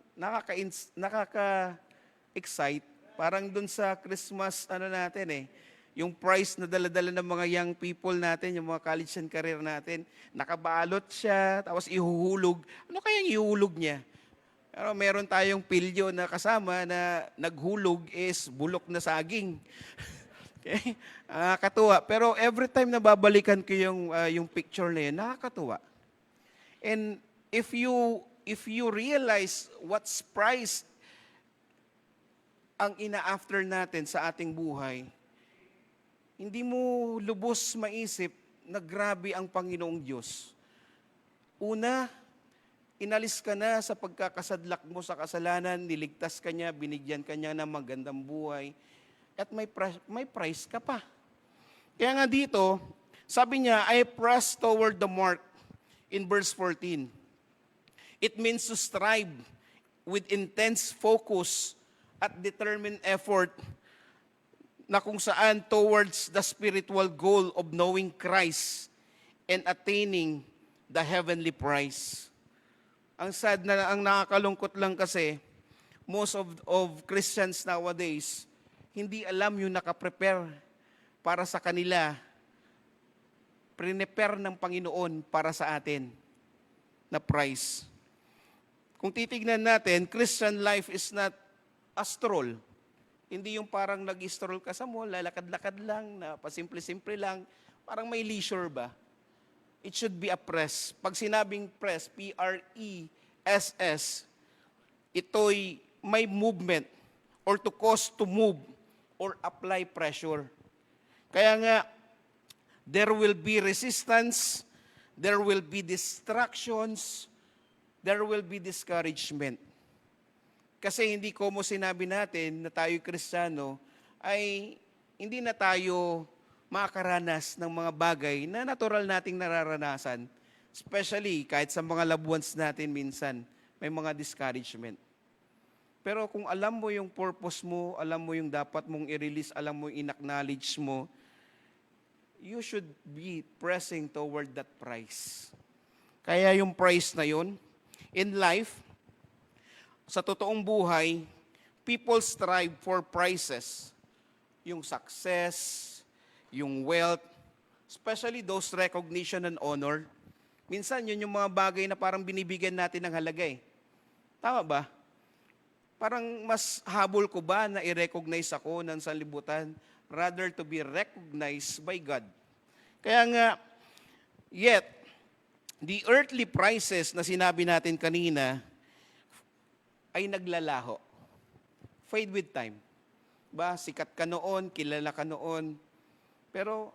nakaka-excite, parang dun sa Christmas, natin eh, yung prize na dala-dala ng mga young people natin, yung mga college and career natin, nakabalot siya, tapos ihuhulog. Ano kayang ihuhulog niya? Pero meron tayong pilyo na kasama na naghulog is bulok na saging. Okay? Nakakatuwa. Pero every time na babalikan ko yung picture na yun, nakakatuwa. And if you realize what's price ang ina-after natin sa ating buhay, hindi mo lubos maisip na grabe ang Panginoong Diyos. Una, inalis ka na sa pagkakasadlak mo sa kasalanan, niligtas ka niya, binigyan ka niya ng magandang buhay, at may price ka pa. Kaya nga dito, sabi niya, I press toward the mark in verse 14. It means to strive with intense focus at determined effort na kung saan towards the spiritual goal of knowing Christ and attaining the heavenly prize. Ang sad na, ang nakakalungkot lang kasi, most of Christians nowadays, hindi alam yung nakaprepare para sa kanila, prepare ng Panginoon para sa atin na prize. Kung titignan natin, Christian life is not a stroll. Hindi yung parang nag-stroll ka sa mall, lalakad-lakad lang, na pasimple-simple lang, parang may leisure ba? It should be a press. Pag sinabing press, P-R-E-S-S, ito'y may movement or to cause to move or apply pressure. Kaya nga, there will be resistance, there will be distractions, there will be discouragement. Kasi hindi ko mo sinabi natin na tayo Kristiyano ay hindi na tayo makakaranas ng mga bagay na natural nating nararanasan. Especially kahit sa mga loved ones natin minsan, may mga discouragement. Pero kung alam mo yung purpose mo, alam mo yung dapat mong i-release, alam mo yung in-acknowledge mo, you should be pressing toward that prize. Kaya yung prize na yun, in life, sa totoong buhay, people strive for prizes. Yung success, yung wealth, especially those recognition and honor. Minsan, yun yung mga bagay na parang binibigyan natin ng halaga eh. Tama ba? Parang mas habol ko ba na i-recognize ako ng sanlibutan rather to be recognized by God. Kaya nga, yet, the earthly prizes na sinabi natin kanina ay naglalaho. Fade with time. Ba, sikat ka noon, kilala ka noon, pero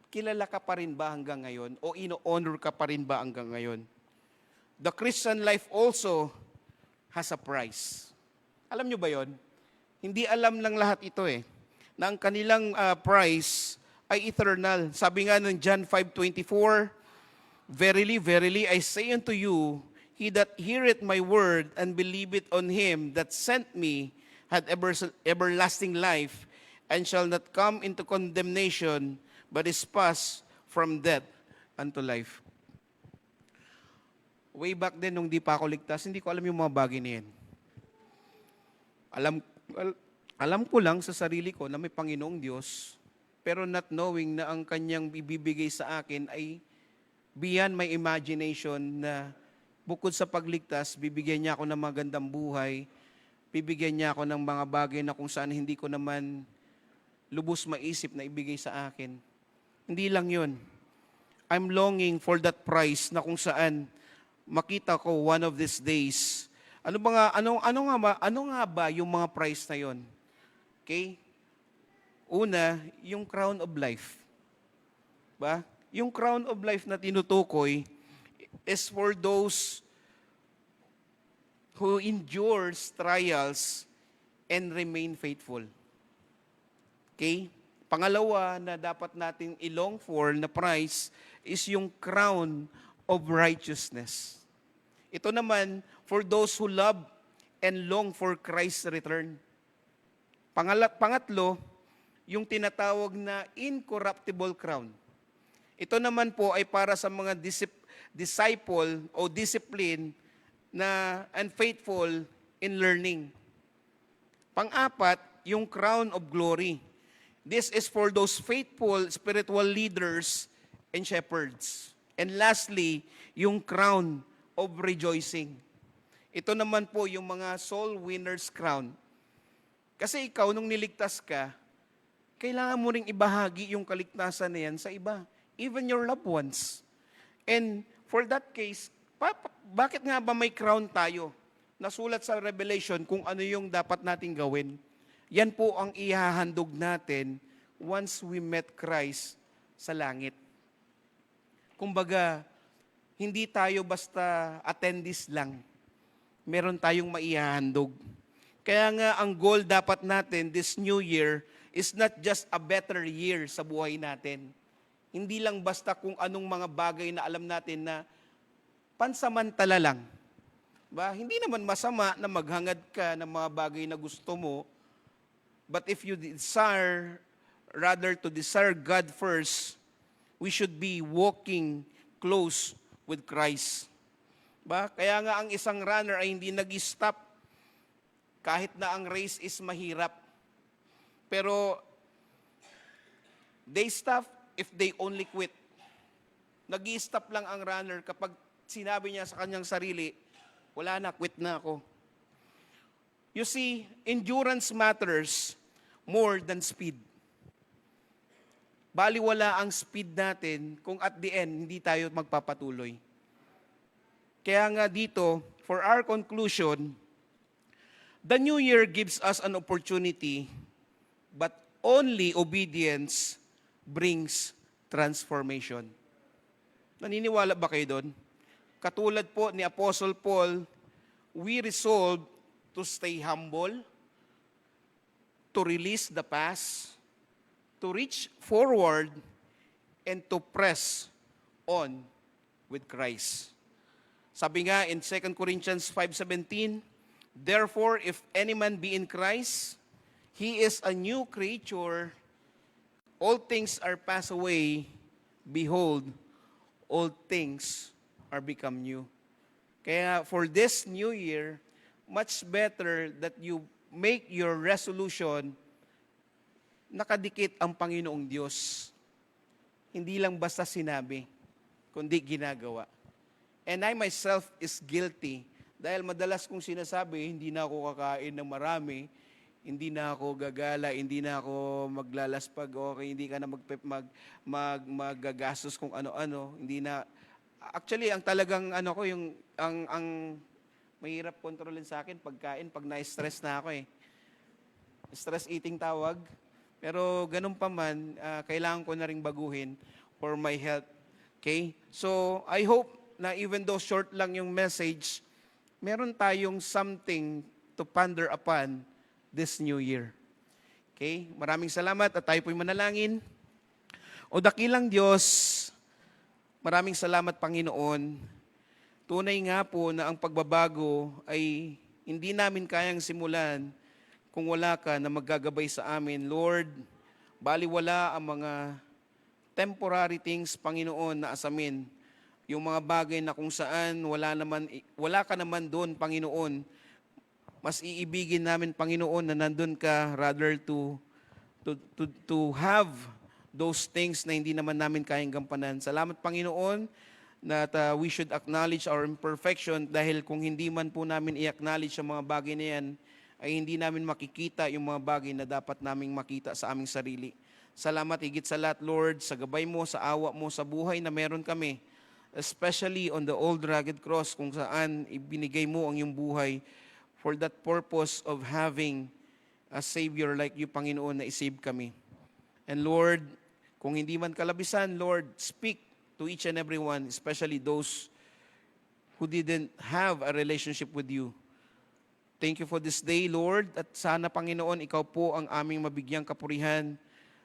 kilala ka pa rin ba hanggang ngayon? O ino-honor ka pa rin ba hanggang ngayon? The Christian life also has a price. Alam nyo ba yon? Hindi alam ng lahat ito eh, na ang kanilang price ay eternal. Sabi nga ng John 5:24, Verily, verily, I say unto you, he that heareth my word and believeth on him that sent me had everlasting life, and shall not come into condemnation, but is passed from death unto life. Way back then, nung di pa ako ligtas, hindi ko alam yung mga bagay na yan. Alam ko lang sa sarili ko na may Panginoong Diyos, pero not knowing na ang kanyang ibibigay sa akin ay beyond my imagination, na bukod sa pagligtas, bibigyan niya ako ng magandang buhay, bibigyan niya ako ng mga bagay na kung saan hindi ko naman lubos maisip na ibigay sa akin. Hindi lang yun. I'm longing for that prize na kung saan makita ko one of these days. Ano nga ba yung mga prize na yon? Okay? Una, yung crown of life. Ba? Yung crown of life na tinutukoy is for those who endures trials and remain faithful. Okay? Pangalawa na dapat nating i-long for na prize is yung crown of righteousness. Ito naman for those who love and long for Christ's return. Pangatlo, yung tinatawag na incorruptible crown. Ito naman po ay para sa mga disciple o discipline na and faithful in learning. Pang-apat, yung crown of glory. This is for those faithful spiritual leaders and shepherds. And lastly, yung crown of rejoicing. Ito naman po yung mga soul winners crown. Kasi ikaw, nung niligtas ka, kailangan mo ring ibahagi yung kaligtasan na yan sa iba. Even your loved ones. And for that case, bakit nga ba may crown tayo? Nasulat sa Revelation kung ano yung dapat nating gawin. Yan po ang ihahandog natin once we met Christ sa langit. Kumbaga, hindi tayo basta attendees lang. Meron tayong maihahandog. Kaya nga ang goal dapat natin this new year is not just a better year sa buhay natin. Hindi lang basta kung anong mga bagay na alam natin na pansamantala lang. Ba, hindi naman masama na maghangad ka ng mga bagay na gusto mo, but if you desire, rather to desire God first, we should be walking close with Christ. Ba, kaya nga ang isang runner ay hindi nag-stop kahit na ang race is mahirap. Pero they stop if they only quit. Nag-i-stop lang ang runner kapag sinabi niya sa kanyang sarili, wala na, quit na ako. You see, endurance matters more than speed. Baliwala ang speed natin kung at the end, hindi tayo magpapatuloy. Kaya nga dito, for our conclusion, the new year gives us an opportunity, but only obedience brings transformation. Naniniwala ba kayo doon? Katulad po ni Apostle Paul, we resolve to stay humble, to release the past, to reach forward, and to press on with Christ. Sabi nga in 2 Corinthians 5:17, therefore, if any man be in Christ, he is a new creature. All things are passed away. Behold, all things are become new. Kaya for this new year, much better that you make your resolution nakadikit ang Panginoong Diyos. Hindi lang basta sinabi, kundi ginagawa. And I myself is guilty dahil madalas kong sinasabi, hindi na ako kakain ng marami, hindi na ako gagala, hindi na ako maglalaspag, okay, hindi ka na maggagastos kung ano-ano, hindi na. Actually, ang talagang ano ko, yung ang mahirap kontrolin sa akin, pagkain, pag na-stress na ako eh. Stress eating tawag. Pero ganun pa man, kailangan ko na ring baguhin for my health. Okay? So, I hope na even though short lang yung message, meron tayong something to ponder upon this new year. Okay? Maraming salamat at tayo po'y manalangin. O dakilang Diyos, maraming salamat, Panginoon. Tunay nga po na ang pagbabago ay hindi namin kayang simulan kung wala ka na maggagabay sa amin. Lord, baliwala ang mga temporary things, Panginoon, na asamin. Yung mga bagay na kung saan wala ka naman doon, Panginoon. Mas iibigin namin, Panginoon, na nandun ka rather to have those things na hindi naman namin kayang gampanan. Salamat, Panginoon, that we should acknowledge our imperfection dahil kung hindi man po namin i-acknowledge ang mga bagay na yan, ay hindi namin makikita yung mga bagay na dapat naming makita sa aming sarili. Salamat higit sa lahat, Lord, sa gabay mo, sa awa mo, sa buhay na meron kami, especially on the old rugged cross kung saan ibinigay mo ang iyong buhay for that purpose of having a Savior like you, Panginoon, na isave kami. And Lord, kung hindi man kalabisan, Lord, speak to each and every one, especially those who didn't have a relationship with you. Thank you for this day, Lord, at sana, Panginoon, ikaw po ang aming mabigyang kapurihan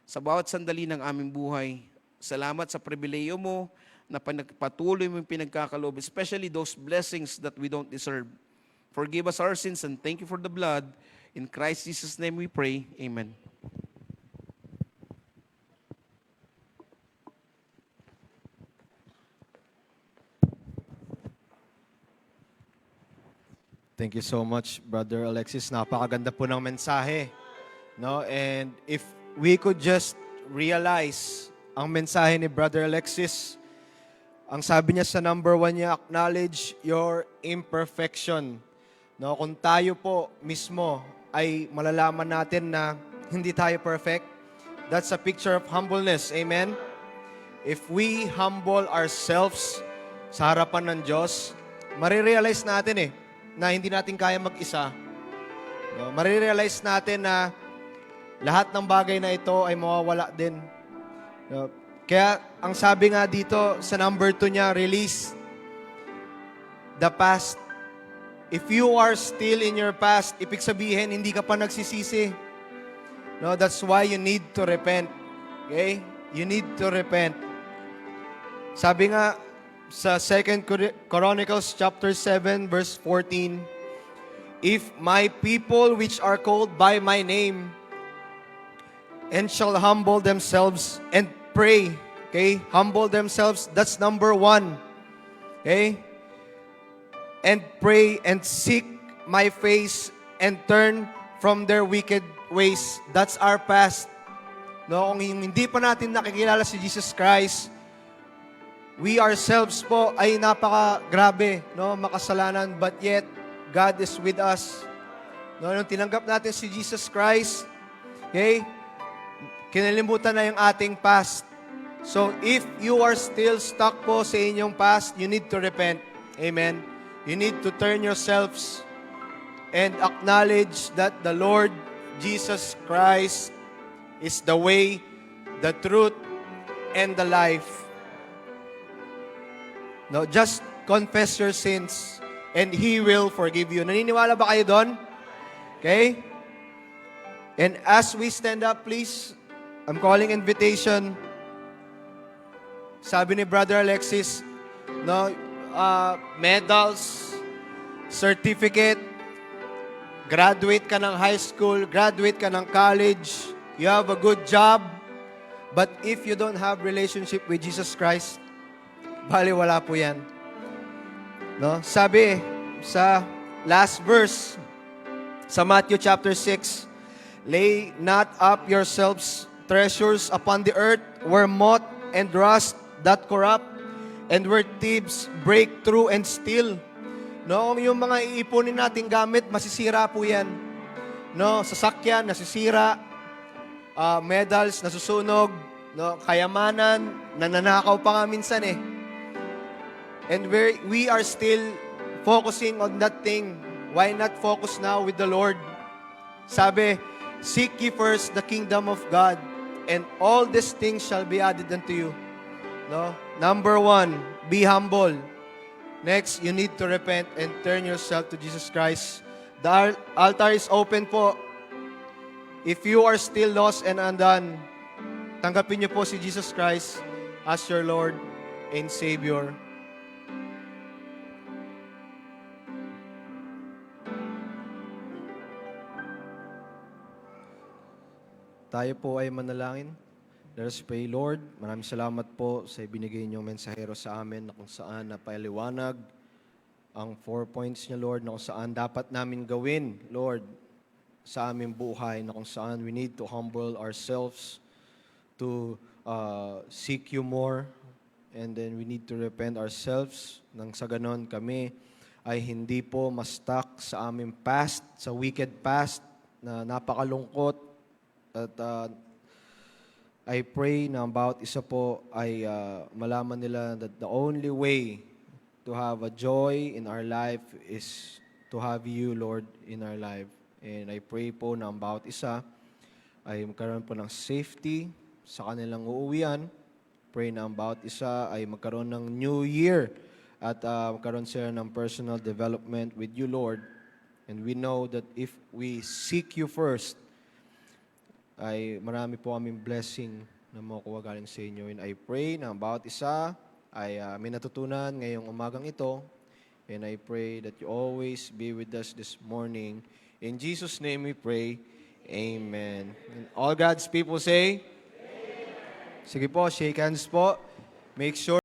sa bawat sandali ng aming buhay. Salamat sa pribileyo mo na patuloy mo yung pinagkakaloob, especially those blessings that we don't deserve. Forgive us our sins and thank you for the blood. In Christ Jesus' name we pray. Amen. Thank you so much, Brother Alexis. Napakaganda po ng mensahe. No? And if we could just realize ang mensahe ni Brother Alexis, ang sabi niya sa number 1 niya, acknowledge your imperfection. No? Kung tayo po mismo ay malalaman natin na hindi tayo perfect, that's a picture of humbleness. Amen? If we humble ourselves sa harapan ng Diyos, marirealize natin na hindi natin kaya mag-isa. No? Marirealize natin na lahat ng bagay na ito ay mawawala din. No? Kaya ang sabi nga dito sa number 2 niya, release. the past. If you are still in your past, ibig sabihin, hindi ka pa nagsisisi. No, that's why you need to repent. Okay? You need to repent. Sabi nga sa 2 Chronicles chapter 7 verse 14, if my people which are called by my name and shall humble themselves and pray. Okay? Humble themselves. That's number 1. Okay? And pray and seek my face and turn from their wicked ways. That's our past. No, kung hindi pa natin nakikilala si Jesus Christ, we ourselves po ay napaka-grabe, no, makasalanan, but yet God is with us. No, nung tinanggap natin si Jesus Christ, okay, kinalimutan na yung ating past. So, if you are still stuck po sa inyong past, you need to repent. Amen. You need to turn yourselves and acknowledge that the Lord Jesus Christ is the way, the truth, and the life. No, just confess your sins and He will forgive you. Naniniwala ba kayo doon? Okay? And as we stand up, please, I'm calling invitation. Sabi ni Brother Alexis, no, medals, certificate, graduate ka ng high school, graduate ka ng college, you have a good job, but if you don't have relationship with Jesus Christ, baliwala po yan. No? Sabi sa last verse, sa Matthew chapter 6, lay not up yourselves treasures upon the earth where moth and rust doth corrupt, and where thieves break through and steal. No, yung mga iipunin nating gamit, masisira po yan. No, sasakyan, nasisira. Medals, nasusunog. No, kayamanan, nananakaw pa nga minsan eh. And we are still focusing on that thing. Why not focus now with the Lord? Sabi, seek ye first the kingdom of God, and all these things shall be added unto you. No? Number 1, be humble. Next, you need to repent and turn yourself to Jesus Christ. The altar is open po. If you are still lost and undone, tanggapin niyo po si Jesus Christ as your Lord and Savior. Tayo po ay manalangin. Let us pray. Lord, maraming salamat po sa ibinigay niyong mensahero sa amin na kung saan napaliwanag ang 4 points niya, Lord, na kung saan dapat namin gawin, Lord, sa aming buhay, na kung saan we need to humble ourselves to seek you more, and then we need to repent ourselves nang sa ganon kami ay hindi po ma-stuck sa aming past, sa wicked past na napakalungkot. At I pray na bawat isa po ay malaman nila that the only way to have a joy in our life is to have you, Lord, in our life. And I pray po na ang bawat isa ay magkaroon po ng safety sa kanilang uuwian. Pray na ang bawat isa ay magkaroon ng new year at magkaroon sila ng personal development with you, Lord. And we know that if we seek you first, ay marami po kaming blessing na makukuha galing sa inyo. And I pray na bawat isa ay may natutunan ngayong umagang ito. And I pray that you always be with us this morning. In Jesus' name we pray. Amen. And all God's people say, Amen. Sige po, shake hands po. Make sure